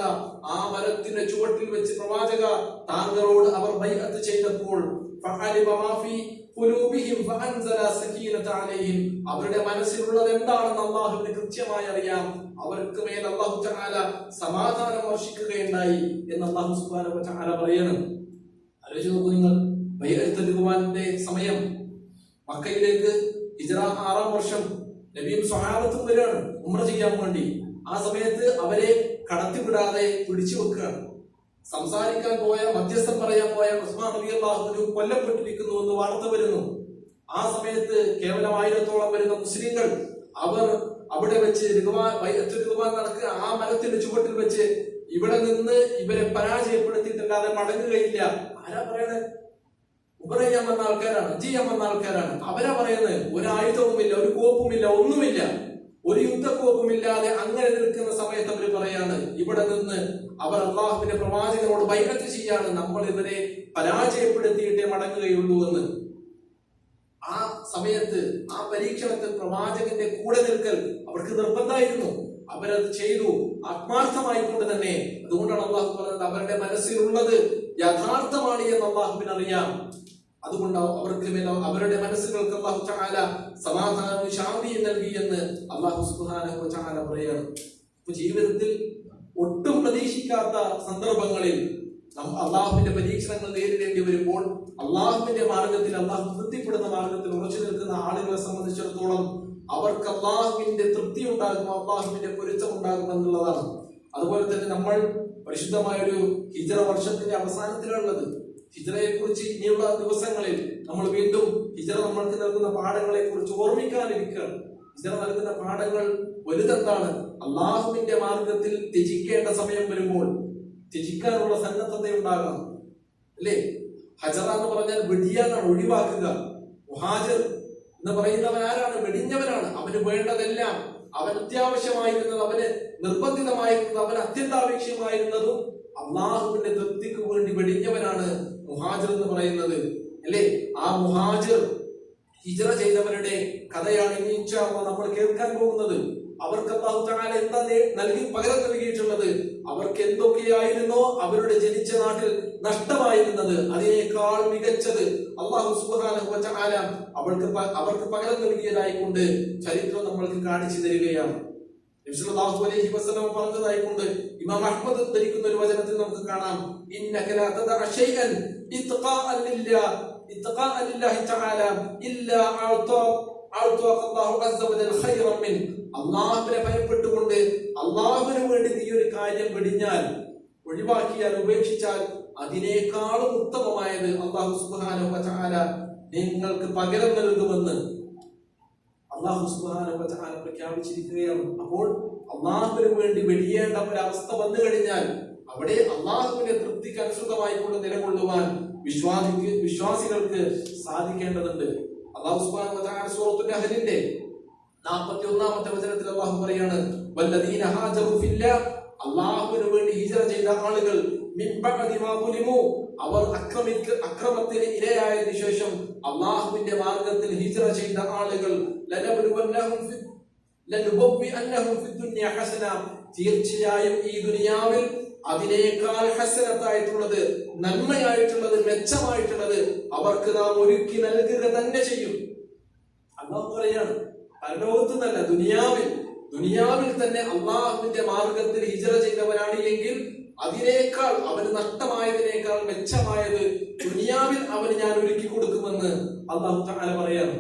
ആ മരത്തിന്റെ ചുവട്ടിൽ വെച്ച് പ്രവാചക താങ്കളോട് അവർ ബൈഅത്ത് ചെയ്തപ്പോൾ ഫഅലിമ മാ ഫീ ഖുലൂബിഹിം ഫഅൻസല സകീനത അലൈഹിം, അവരുടെ മനസ്സിലുള്ളത് എന്താണെന്ന് അല്ലാഹുവിന് കൃത്യമായി അറിയാം. അവർക്ക് മേൽ അല്ലാഹു തആല സമാധാനം വർഷിക്കുകയുണ്ടായി എന്ന് അല്ലാഹു സുബ്ഹാനഹു വ തആല പറയുന്നു. ആലോചിച്ച് നോക്കൂ നിങ്ങൾ, ബൈഅത്ത് എടുക്കുവാന്റെ സമയം മക്കയിലേക്ക് ഹിജ്റ 6-ാം വർഷം നബിയും സ്വഹാബത്തും വരികയാണ് ഉംറ ചെയ്യാൻ വേണ്ടി. ആ സമയത്ത് അവരെ കടത്തിവിടാതെ പിടിച്ചു വെക്കുകയാണ്. സംസാരിക്കാൻ പോയ, മധ്യസ്ഥം പറയാൻ പോയ ഉസ്മാൻ റളിയല്ലാഹു അൻഹു കൊല്ലപ്പെട്ടിരിക്കുന്നു എന്ന് വാർത്ത വരുന്നു. ആ സമയത്ത് കേവലം 1000-ഓളം വരുന്ന മുസ്ലിങ്ങൾ അവർ അവിടെ വെച്ച് ഋതുവാൻ നടക്കുക. ആ മരത്തിന്റെ ചുവട്ടിൽ വെച്ച് ഇവിടെ നിന്ന് ഇവരെ പരാജയപ്പെടുത്തിയിട്ടല്ലാതെ മടങ്ങുകയില്ല. ആരാ പറയണത്? ഉംറ ചെയ്യാൻ വന്ന ആൾക്കാരാണ്, ചെയ്യാൻ വന്ന ആൾക്കാരാണ്. അവരാ പറയുന്നത് ഒരു ആയുധവുമില്ല, ഒരു കോപ്പുമില്ല, ഒന്നുമില്ല, ഒരു യുദ്ധക്കോപ്പുമില്ലാതെ അങ്ങനെ നിൽക്കുന്ന സമയത്ത് അവർ പറയാണ്, ഇവിടെ നിന്ന് അവർ അള്ളാഹുവിന്റെ പ്രവാചകനോട് ബൈഅത്ത് ചെയ്യാണ്, നമ്മൾ ഇവരെ പരാജയപ്പെടുത്തിയിട്ടേ മടങ്ങുകയുള്ളൂ എന്ന്. ആ സമയത്ത്, ആ പരീക്ഷണത്തിൽ പ്രവാചകന്റെ കൂടെ നിൽക്കൽ അവർക്ക് നിർബന്ധമായിരുന്നു. അവരത് ചെയ്തു ആത്മാർത്ഥമായിക്കൊണ്ട് തന്നെ. അതുകൊണ്ടാണ് അള്ളാഹു പറഞ്ഞത് അവരുടെ മനസ്സിലുള്ളത് യഥാർത്ഥമാണ് എന്ന് അള്ളാഹുവിന് അറിയാം. അതുകൊണ്ട് അവർക്ക് മേൽ അവരുടെ മനസ്സുകൾക്ക് അല്ലാഹു തആല സമാധാനവും ശാന്തിയും നൽകി എന്ന് അല്ലാഹു സുബ്ഹാനഹു വ തആല പറയാണ്. ഇപ്പൊ ജീവിതത്തിൽ ഒട്ടും പ്രതീക്ഷിക്കാത്ത സന്ദർഭങ്ങളിൽ അള്ളാഹുവിന്റെ പരീക്ഷണങ്ങൾ നേരിടേണ്ടി വരുമ്പോൾ അള്ളാഹുവിന്റെ മാർഗത്തിൽ, അള്ളാഹു തൃപ്തിപ്പെടുന്ന മാർഗത്തിൽ ഉറച്ചു നിൽക്കുന്ന ആളുകളെ സംബന്ധിച്ചിടത്തോളം അവർക്ക് അള്ളാഹുവിന്റെ തൃപ്തി ഉണ്ടാകും, അള്ളാഹുവിന്റെ പൊരുത്തം ഉണ്ടാകും എന്നുള്ളതാണ്. അതുപോലെ തന്നെ നമ്മൾ പരിശുദ്ധമായ ഒരു ഹിജ്റ വർഷത്തിന്റെ അവസാനത്തിലുള്ളത്. ഹിജ്റയെ കുറിച്ച് ഇനിയുള്ള ദിവസങ്ങളിൽ നമ്മൾ വീണ്ടും ഹിജ്റ നമ്മൾക്ക് നൽകുന്ന പാഠങ്ങളെ കുറിച്ച് ഓർമ്മിക്കാനിരിക്കുകയാണ്. ഹിജ്റ നൽകുന്ന പാഠങ്ങൾ വലുതെന്താണ്? അള്ളാഹുവിന്റെ മാർഗത്തിൽ ത്യജിക്കേണ്ട സമയം വരുമ്പോൾ ത്യജിക്കാനുള്ള സന്നദ്ധത ഉണ്ടാകാം, അല്ലേ? ഹജറ എന്ന് പറഞ്ഞാൽ വെടിയാനാണ്, ഒഴിവാക്കുക. മുഹാജിർ എന്ന് പറയുന്നവൻ ആരാണ്? വെടിഞ്ഞവനാണ്. അവന് വേണ്ടതെല്ലാം, അവൻ അത്യാവശ്യമായിരുന്നത്, അവന് നിർബന്ധിതമായിരുന്നത്, അവൻ അത്യന്താപേക്ഷിതമായിരുന്നതും അള്ളാഹുവിന്റെ തൃപ്തിക്ക് വേണ്ടി വെടിഞ്ഞവനാണ് മുഹാജിർ എന്ന് പറയുന്നത്, അല്ലേ? ആ മുഹാജിർ ഹിജ്റ ചെയ്തവരുടെ കഥയാണ് ഇനി ഇൻഷാ അല്ലാഹ് നമ്മൾ കേൾക്കാൻ പോകുന്നത്. അവർക്ക് അല്ലാഹു തആല എന്താ പകരം നൽകിയിട്ടുള്ളത്? അവർക്ക് എന്തൊക്കെയായിരുന്നോ അവരുടെ ജനിച്ച നാട്ടിൽ നഷ്ടമായിരുന്നത് അതിനേക്കാൾ മികച്ചത് അല്ലാഹു സുബ്ഹാനഹു വ തആല അവർക്ക് പകരം നൽകിയതായിക്കൊണ്ട് ചരിത്രം നമ്മൾക്ക് കാണിച്ചു തരികയാണ്. നബി സല്ലല്ലാഹു അലൈഹി വസല്ലം പറഞ്ഞതായിക്കൊണ്ട് ഇമാം അഹ്മദ് ഉദ്ധരിക്കുന്ന ഒരു വചനത്തിൽ നമുക്ക് കാണാം, ഇന്നക ലാ തദഅ ശൈഅൻ ഇത്ഖാഅൻ ലില്ലാഹി തആല ഇല്ലാ അല്ലാഹു അസ്സ വജൽ ഖൈറൻ മിൻ. അല്ലാഹുവിനെ ഭയപ്പെട്ടുകൊണ്ട് അല്ലാഹുവിന് വേണ്ടി നീ ഒരു കാര്യം വെടിഞ്ഞാൽ, ഒഴിവാക്കിയാൽ, ഉപേക്ഷിച്ചാൽ അതിനേക്കാളും ഉത്തമമായത് അല്ലാഹു സുബ്ഹാനഹു വ തആല നിങ്ങൾക്ക് പകരം നൽകുമെന്ന് അല്ലാഹു സുബ്ഹാനഹു വ തആല പ്രഖ്യാപിച്ചിരിക്കുകയാണ്. അപ്പോൾ അല്ലാഹുവിന് വേണ്ടി വെടിയേണ്ട ഒരവസ്ഥ വന്നു കഴിഞ്ഞാൽ അവിടെ അല്ലാഹുവിന്റെ തൃപ്തിക്ക് അനുസൃതമായി കൊണ്ട് നിലകൊള്ളുവാൻ വിശ്വാസികൾക്ക് സാധിക്കേണ്ടതുണ്ട്. അല്ലാഹു സുബ്ഹാനഹു വ തആല സൂറത്തുൽ നഹ്ലിന്റെ 41-ാമത്തെ വചനത്തിൽ അല്ലാഹു പറയാണ്, വല്ലദീന ഹാജറു ഫില്ലാഹ്, അല്ലാഹുവിന് വേണ്ടി ഹിജ്റ ചെയ്ത ആളുകൾ, മിൻ ബഅദി മാ ളുലിമു, അവർ അക്രമത്തിന് ഇരയായതിനു ശേഷം അല്ലാഹുവിന്റെ മാർഗത്തിൽ ഹിജ്റ ചെയ്ത ആളുകൾ, ലനുബവ്വിഅന്നഹും ഫിദ്ദുനിയ ഹസന, തീർച്ചയായും ഈ ദുനിയാവിൽ അതിനേക്കാൾ ഹസനത്തായിട്ടുള്ളത്, നന്മയായിട്ടുള്ളത്, മെച്ചമായിട്ടുള്ളത് അവർക്ക് നാം ഒരുക്കി നൽകുക തന്നെ ചെയ്യും. അല്ലാഹു പറയാണ്, പരലോകത്ത് തന്നെ ദുനിയാവിൽ തന്നെ അള്ളാഹുവിന്റെ മാർഗത്തിൽ ഹിജ്റ ചെയ്തവരാണ് എങ്കിൽ അതിനേക്കാൾ, അവന് നഷ്ടമായതിനേക്കാൾ മെച്ചമായത് ദുനിയാവിൽ അവന് ഞാൻ ഒരുക്കി കൊടുക്കുമെന്ന് അല്ലാഹു തആല പറയാണ്.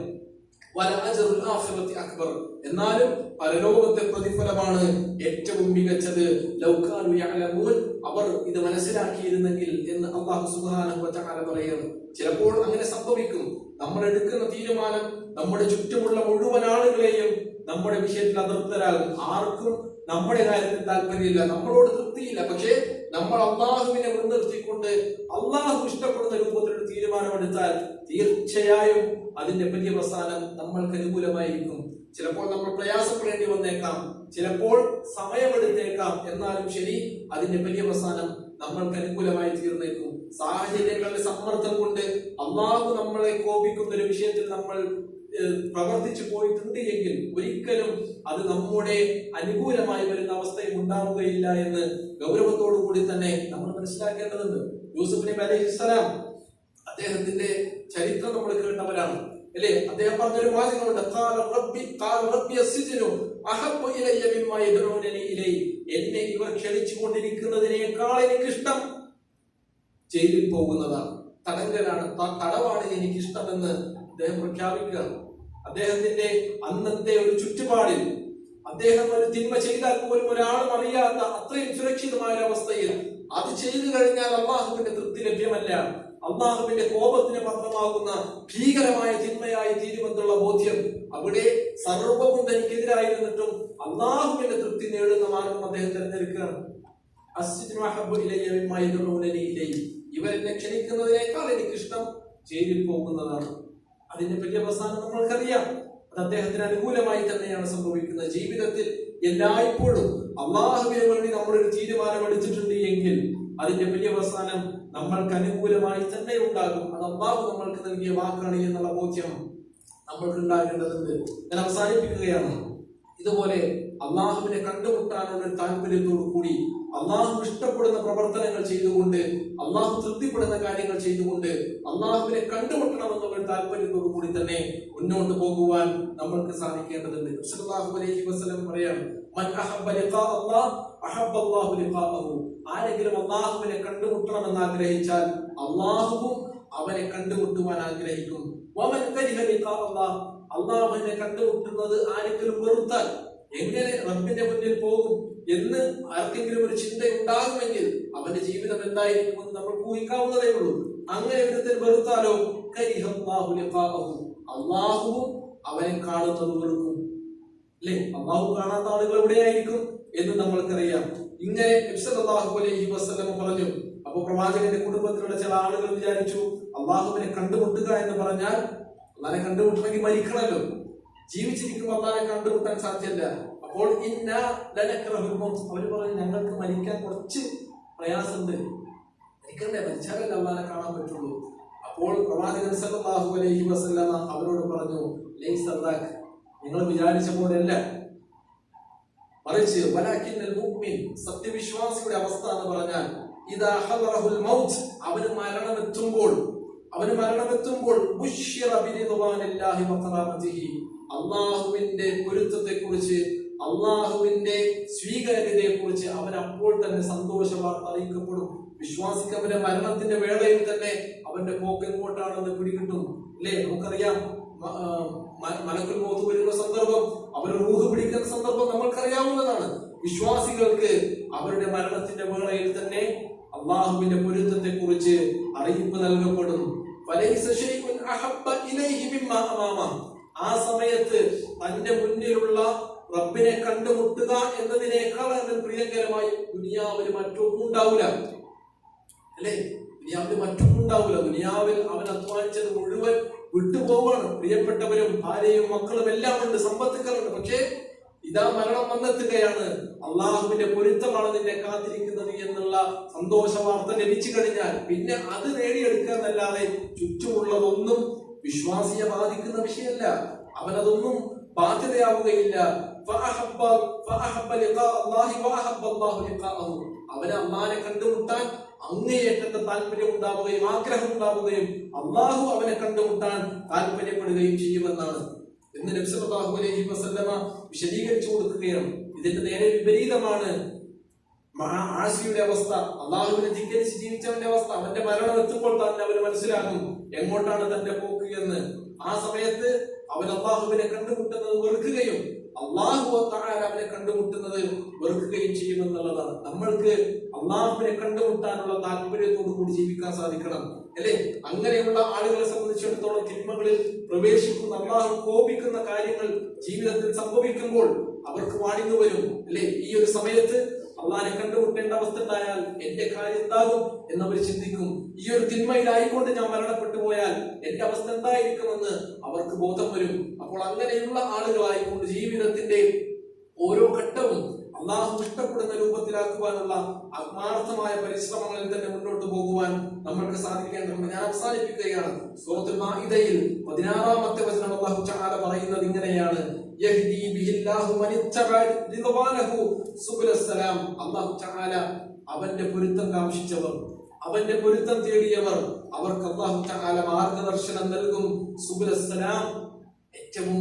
വലഅജ്റുൽ ആഖിറതി അക്ബർ, എന്നാലും പരലോകത്തെ പ്രതിഫലമാണ് ഏറ്റവും മികച്ചത്. ലൗകാനു യഅലമൂൻ, അവർ ഇത് മനസ്സിലാക്കിയിരുന്നെങ്കിൽ എന്ന് അല്ലാഹു സുബ്ഹാനഹു വ തആല പറയുന്നു. ചിലപ്പോൾ അങ്ങനെ സംഭവിക്കും. നമ്മൾ എടുക്കുന്ന തീരുമാനം നമ്മുടെ ചുറ്റുമുള്ള മുഴുവൻ ആളുകളെയും നമ്മുടെ വിഷയത്തിൽ അതൃപ്തരാകും. ആർക്കും നമ്മുടെ കാര്യത്തിൽ താല്പര്യമില്ല, നമ്മളോട് തൃപ്തിയില്ല. പക്ഷേ നമ്മൾ അള്ളാഹുവിനെ മുൻനിർത്തിക്കൊണ്ട് അള്ളാഹു ഇഷ്ടപ്പെടുന്ന രൂപത്തിലൊരു തീരുമാനമെടുത്താൽ തീർച്ചയായും അതിന്റെ പര്യവസാനം നമ്മൾക്ക് അനുകൂലമായിരിക്കും. ചിലപ്പോൾ നമ്മൾ പ്രയാസപ്പെടേണ്ടി വന്നേക്കാം, ചിലപ്പോൾ സമയമെടുത്തേക്കാം, എന്നാലും ശരി അതിന്റെ പര്യവസാനം നമ്മൾക്ക് അനുകൂലമായി തീർന്നേക്കും. സാഹചര്യങ്ങളുടെ സമ്മർദ്ദം കൊണ്ട് അള്ളാഹു നമ്മളെ കോപിക്കുന്ന ഒരു വിഷയത്തിൽ നമ്മൾ പ്രവർത്തിച്ചു പോയിട്ടുണ്ട് എങ്കിൽ ഒരിക്കലും അത് നമ്മുടെ അനുകൂലമായി വരുന്ന അവസ്ഥയും ഉണ്ടാവുകയില്ല എന്ന് ഗൗരവത്തോടു കൂടി തന്നെ നമ്മൾ മനസ്സിലാക്കേണ്ടതുണ്ട്. യൂസുഫ് നബി അലൈഹിസ്സലാം, അദ്ദേഹത്തിന്റെ ചരിത്രം നമ്മൾ കേട്ടവരാണ് അല്ലേ? അദ്ദേഹം പറഞ്ഞൊരു വാചകമുണ്ട്, എന്നെ ഇവർ ക്ഷണിച്ചുകൊണ്ടിരിക്കുന്നതിനേക്കാൾ എനിക്കിഷ്ടം ജയിലിൽ പോകുന്നതാണ്, തടവാണ് എനിക്കിഷ്ടമെന്ന് അദ്ദേഹം പ്രഖ്യാപിക്കുകയാണ്. അദ്ദേഹത്തിന്റെ അന്നത്തെ ഒരു ചുറ്റുപാടിൽ അദ്ദേഹം ഒരു തിന്മ ചെയ്താൽ പോലും ഒരാളും അറിയാത്ത അത്രയും സുരക്ഷിതമായ ഒരു അവസ്ഥയിൽ അത് ചെയ്തു കഴിഞ്ഞാൽ അള്ളാഹുവിന്റെ തൃപ്തി ലഭ്യമല്ല, അള്ളാഹുവിന്റെ കോപത്തിന് പാത്രമാകുന്ന ഭീകരമായ തിന്മയായി തീരുമെന്നുള്ള ബോധ്യം, അവിടെ സർവവും തനിക്കെതിരായിരുന്നിട്ടും അള്ളാഹുവിന്റെ തൃപ്തി നേടുന്ന മാർഗം അദ്ദേഹം തിരഞ്ഞെടുക്കുകയാണ്. ഇവരെന്നെ ക്ഷണിക്കുന്നതിനേക്കാൾ എനിക്കിഷ്ടം ജയിലിൽ പോകുന്നതാണ്. അതിന്റെ പര്യവസാനം നമ്മൾക്കറിയാം. അത് അദ്ദേഹത്തിന് അനുകൂലമായി തന്നെയാണ് സംഭവിക്കുന്നത്. ജീവിതത്തിൽ എല്ലായ്പ്പോഴും അള്ളാഹുവിന് വേണ്ടി നമ്മളൊരു തീരുമാനം എടുത്തിട്ടുണ്ട് എങ്കിൽ അതിന്റെ പര്യവസാനം നമ്മൾക്ക് അനുകൂലമായി തന്നെ ഉണ്ടാകും. അത് അള്ളാഹു നമ്മൾക്ക് നൽകിയ വാക്കാണ് എന്നുള്ള ബോധ്യം നമ്മൾക്ക് ഉണ്ടാകേണ്ടതുണ്ട്. ഞാൻ അവസാനിപ്പിക്കുകയാണ്. ഇതുപോലെ അള്ളാഹുവിനെ കണ്ടുമുട്ടാനുള്ള ഒരു താല്പര്യത്തോടു കൂടി അള്ളാഹു ഇഷ്ടപ്പെടുന്ന പ്രവർത്തനങ്ങൾ ചെയ്തുകൊണ്ട്, അള്ളാഹു തൃപ്തിപ്പെടുന്ന കാര്യങ്ങൾ ചെയ്തുകൊണ്ട് അള്ളാഹുവിനെ കണ്ടുമുട്ടണമെന്നുള്ള താല്പര്യത്തോടു കൂടി തന്നെ മുന്നോട്ട് പോകുവാൻ നമ്മൾക്ക് സാധിക്കേണ്ടതുണ്ട്. സല്ലല്ലാഹു അലൈഹി വസല്ലം പറയാണ്, മൻ അഹബ്ബ ലിഖാ അല്ലാഹ് അഹബ്ബ അല്ലാഹു ലിഖാഅഹു. ആരെങ്കിലും അള്ളാഹുവിനെ കണ്ടുമുട്ടണമെന്ന് ആഗ്രഹിച്ചാൽ അള്ളാഹുവും അവനെ കണ്ടുമുട്ടുവാൻ ആഗ്രഹിക്കും. വമൻ കരിഹ ലിഖാ അല്ലാഹ്, അള്ളാഹുവിനെ കണ്ടുമുട്ടുന്നത് ആരെങ്കിലും വെറുത്താൽ എങ്ങനെ റബ്ബിന്റെ മുന്നിൽ പോകും എന്ന് ആർക്കെങ്കിലും ഒരു ചിന്ത ഉണ്ടാകുമെങ്കിൽ അവന്റെ ജീവിതം എന്തായിരിക്കുമെന്ന് നമ്മൾ ഊഹിക്കാവുന്നതേ ഉള്ളൂ. അങ്ങനെ ഒരുത്തൻ വെറുത്താലോ കരിഹല്ലാഹു ലിഖാഅഹു, അള്ളാഹുവും അവനെ കാണുന്നത് വെറുക്കും. അല്ലെ, അള്ളാഹു കാണാത്ത ആളുകൾ എവിടെയായിരിക്കും എന്ന് നമ്മൾക്കറിയാം. ഇങ്ങനെ നബി സല്ലല്ലാഹു അലൈഹി വസല്ലം പറഞ്ഞു. അപ്പൊ പ്രവാചകന്റെ കുടുംബത്തിലുള്ള ചില ആളുകൾ വിചാരിച്ചു, അള്ളാഹുവിനെ കണ്ടുമുട്ടുക എന്ന് പറഞ്ഞാൽ അള്ളാഹനെ കണ്ടുമുട്ടണമെങ്കിൽ മരിക്കണമല്ലോ, ജീവിച്ചിരിക്കുമ്പോൾ അള്ളാഹനെ കണ്ടുമുട്ടാൻ സാധ്യമല്ല. അപ്പോൾ അവര് പറഞ്ഞു, ഞങ്ങൾക്ക് മരിക്കാൻ കുറച്ച് പ്രയാസമുണ്ട്, മരിക്കണ്ടേ, മരിച്ചാലല്ലേ അള്ളാഹനെ കാണാൻ പറ്റുള്ളൂ. അപ്പോൾ പ്രവാചകൻ സല്ലല്ലാഹു അലൈഹി വസല്ലം അവരോട് പറഞ്ഞു, ലൈസ ദാക, നിങ്ങൾ വിചാരിച്ച പോലെയല്ല, മറിച്ച് വലാകിന്നൽ മുഅ്മിൻ, സത്യവിശ്വാസിയുടെ അവസ്ഥ എന്ന് പറഞ്ഞാൽ ഇദാ ഹദറഹുൽ മൗത്ത്, അവന് മരണമെത്തുമ്പോൾ ബുശ്ശിറ ബിരിദ്വാനില്ലാഹി വഖറാമതിഹി, അല്ലാഹുവിന്റെ പൊരുത്തത്തെക്കുറിച്ച്, അള്ളാഹുവിന്റെ സ്വീകാര്യതയെക്കുറിച്ച് അവൻ അപ്പോൾ തന്നെ സന്തോഷ വാർത്ത അറിയിക്കപ്പെടും. വിശ്വാസിക്ക് അവന്റെ മരണത്തിന്റെ വേളയിൽ തന്നെ അവന്റെ പോക്ക് എങ്ങോട്ടാണെന്ന് പിടികിട്ടും. അല്ലേ, നമുക്കറിയാം മലക്കുൽ മൗത്ത് വരുന്ന സന്ദർഭം, അവർ റൂഹ് പിടിക്കുന്ന സന്ദർഭം നമ്മൾക്കറിയാവുന്നതാണ്. വിശ്വാസികൾക്ക് അവരുടെ മരണത്തിന്റെ വേളയിൽ തന്നെ അള്ളാഹുവിന്റെ പൊരുത്തത്തെ കുറിച്ച് അറിയിപ്പ് നൽകപ്പെടും. ആ സമയത്ത് തന്റെ മുന്നിലുള്ള റബ്ബിനെ കണ്ടുമുട്ടുക എന്നതിനേക്കാൾ പ്രിയങ്കരമായി ദുനിയാവിൽ മറ്റൊന്നും ഉണ്ടാവില്ല. അല്ലെ, ദുനിയാവിൽ മറ്റൊന്നും ഉണ്ടാവില്ല. ദുനിയാവിൽ അവൻ അധ്വാനിച്ചത് മുഴുവൻ വിട്ടുപോവാണ്. പ്രിയപ്പെട്ടവരും ഭാര്യയും മക്കളും എല്ലാം ഉണ്ട്, സമ്പത്തുക്കളുണ്ട്. പക്ഷേ ഇതാ മരണം വന്നെത്തുകയാണ്. അള്ളാഹുവിന്റെ പൊരുത്തമാണ് നിന്നെ കാത്തിരിക്കുന്നത് എന്നുള്ള സന്തോഷ വാർത്ത ലഭിച്ചു കഴിഞ്ഞാൽ പിന്നെ അത് നേടിയെടുക്കാന്നല്ലാതെ ചുറ്റുമുള്ളതൊന്നും വിശ്വാസിയെ ബാധിക്കുന്ന വിഷയമല്ല. അവനതൊന്നും ബാധ്യതയാവുകയില്ല. അവന് അള്ളാഹനെ കണ്ടുമുട്ടാൻ അങ്ങേയറ്റത്തെ താല്പര്യം ഉണ്ടാവുകയും ആഗ്രഹം ഉണ്ടാവുകയും അള്ളാഹു അവനെ കണ്ടുമുട്ടാൻ താല്പര്യപ്പെടുകയും ചെയ്യുമെന്നാണ് എന്ന് നബി സല്ലല്ലാഹു അലൈഹി വസല്ലമ വിശദീകരിച്ചു കൊടുക്കുകയാണ്. ഇതിന്റെ നേരെ വിപരീതമാണ് ആസിയുടെ അവസ്ഥ, അള്ളാഹുവിനെ ധിക്കരിച്ച് ജീവിച്ചവന്റെ അവസ്ഥ. അവന്റെ മരണം എത്തുമ്പോൾ തന്നെ അവന് മനസ്സിലാകും എങ്ങോട്ടാണ് തന്റെ പോക്ക് എന്ന്. ആ സമയത്ത് അവൻ അള്ളാഹുവിനെ കണ്ടുമുട്ടുന്നത് വെറുക്കുകയും അള്ളാഹു തആല അവനെ കണ്ടുമുട്ടുന്നത് വെറുക്കുകയും ചെയ്യുമെന്നുള്ളതാണ്. നമ്മൾക്ക് അള്ളാഹുവിനെ കണ്ടുമുട്ടാനുള്ള താല്പര്യത്തോടു കൂടി ജീവിക്കാൻ സാധിക്കണം, അല്ലെ? അങ്ങനെയുള്ള ആളുകളെ സംബന്ധിച്ചിടത്തോളം തിന്മകളിൽ പ്രവേശിക്കുന്ന, അള്ളാഹു കോപിക്കുന്ന കാര്യങ്ങൾ ജീവിതത്തിൽ സംഭവിക്കുമ്പോൾ അവർക്ക് വാണിങ്ങു വരും അല്ലെ? ഈ ഒരു സമയത്ത് അള്ളാഹിനെ കണ്ടുമുട്ടേണ്ട അവസ്ഥ ഉണ്ടായാൽ എന്റെ കാര്യം എന്താകും എന്നവർ ചിന്തിക്കും. ഈ ഒരു തിന്മയിലായിക്കൊണ്ട് ഞാൻ മരണപ്പെട്ടു പോയാൽ എന്റെ അവസ്ഥ എന്തായിരിക്കുമെന്ന് അവർക്ക് ബോധം വരും. അപ്പോൾ അങ്ങനെയുള്ള ആളുകളായിക്കൊണ്ട് ജീവിതത്തിന്റെ ഓരോ ഘട്ടവും അള്ളാഹു ഇഷ്ടപ്പെടുന്ന രൂപത്തിലാക്കുവാനുള്ള ആത്മാർത്ഥമായ പരിശ്രമങ്ങളിൽ തന്നെ മുന്നോട്ട് പോകുവാൻ നമ്മൾക്ക് സാധിക്കേണ്ടതുണ്ട്. ഞാൻ അവസാനിപ്പിക്കുകയാണ്. സൂറത്തുൽ മാഇദയിൽ 16-ാമത്തെ വചനം അല്ലാഹു തആല പറയുന്നത് ഇങ്ങനെയാണ്: യഹ്ദി ബിഹില്ലാഹു മനിത്തബഅ റിദ്വാനഹു സുബുലസ്സലാം. അല്ലാഹു തആല അവന്റെ പൊരുത്തം കാംക്ഷിച്ചവർ, അവന്റെ പൊരുത്തം തേടിയവർ, അവർക്ക് അല്ലാഹു തആല മാർഗദർശനം നൽകും. സുബുലസ്സലാം, ഏറ്റവും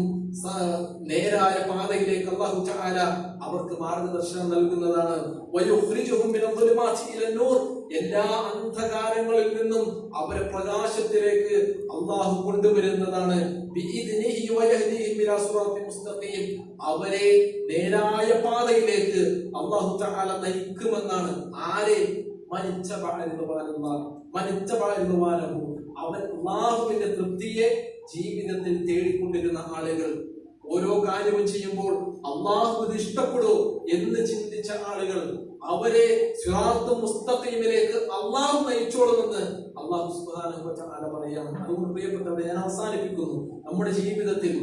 നേരായ പാതയിലേക്ക് അല്ലാഹു തആല അവർക്ക് മാർഗദർശനം നൽകുന്നതാണ്. വയുഖ്രിജുഹും മിനദ്ദുലുമാതി ഇലന്നൂർ, എല്ലാ അന്ധകാരങ്ങളിൽ നിന്നും അവരെ പ്രകാശത്തിലേക്ക് അല്ലാഹു കൊണ്ടുവരുന്നതാണ്. ബിഇദ്നിഹി വയഹ്ദിഹിം ഇലാ സിറാത്തിൻ മുസ്തഖീം, അവരെ നേരായ പാതയിലേക്ക് അല്ലാഹു തആല നയിക്കുമെന്നാണ്. ആരെ? മനിത്തബഅ റിദ്വാനഹു, അവൻ അല്ലാഹുവിന്റെ തൃപ്തിയെ ജീവിതത്തിൽ തേടിക്കൊണ്ടിരുന്ന ആളുകൾ. ഓരോ കാര്യവും ചെയ്യുമ്പോൾ അള്ളാഹു ഇത് ഇഷ്ടപ്പെടുമോ എന്ന് ചിന്തിച്ച ആളുകൾ, അവരെ സിറാത്തുൽ മുസ്തഖീമിലേക്ക് അള്ളാഹു നയിച്ചോളുമെന്ന് അല്ലാഹു സുബ്ഹാനഹു വ തആല പറയാണ്. അതുകൊണ്ട് പ്രിയപ്പെട്ടവരെ, ഞാൻ അവസാനിപ്പിക്കുന്നു. നമ്മുടെ ജീവിതത്തിൽ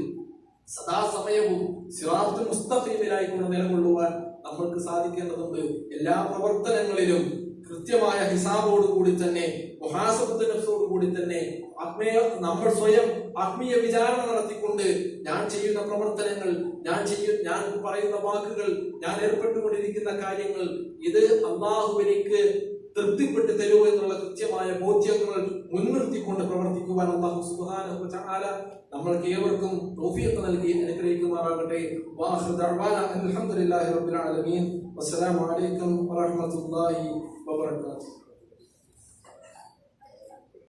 സദാസമയവും സിറാത്തുൽ മുസ്തഖീമിലായിക്കൊണ്ട് നിലകൊള്ളുവാൻ നമ്മൾക്ക് സാധിക്കേണ്ടതുണ്ട്. എല്ലാ പ്രവർത്തനങ്ങളിലും കൃത്യമായ ഹിസാബോടുകൂടി തന്നെ, മുഹാസബത്ത് നഫ്സോടുകൂടി തന്നെ നമ്മൾ സ്വയം ആത്മീയ വിചാരണ നടത്തിക്കൊണ്ട് ഞാൻ ചെയ്യുന്ന പ്രവർത്തനങ്ങൾ, ഞാൻ പറയുന്ന വാക്കുകൾ, ഞാൻ ഏർപ്പെട്ടുകൊണ്ടിരിക്കുന്ന കാര്യങ്ങൾ, ഇത് അള്ളാഹു എനിക്ക് തൃപ്തിപ്പെട്ട് തരൂ എന്നുള്ള കൃത്യമായ ബോധ്യങ്ങൾ മുൻനിർത്തിക്കൊണ്ട് പ്രവർത്തിക്കുവാൻ അല്ലാഹു സുബ്ഹാനഹു വ തആല നമ്മൾക്ക് ഏവർക്കും തൗഫീഖ് നൽകി അനുഗ്രഹിക്കുമാറാകട്ടെ. വാഖിറു ദഅ്വാന അൽഹംദുലില്ലാഹി റബ്ബിൽ ആലമീൻ. വസ്സലാമു അലൈക്കും വറഹ്മത്തുള്ളാഹി വബറകാതുഹു.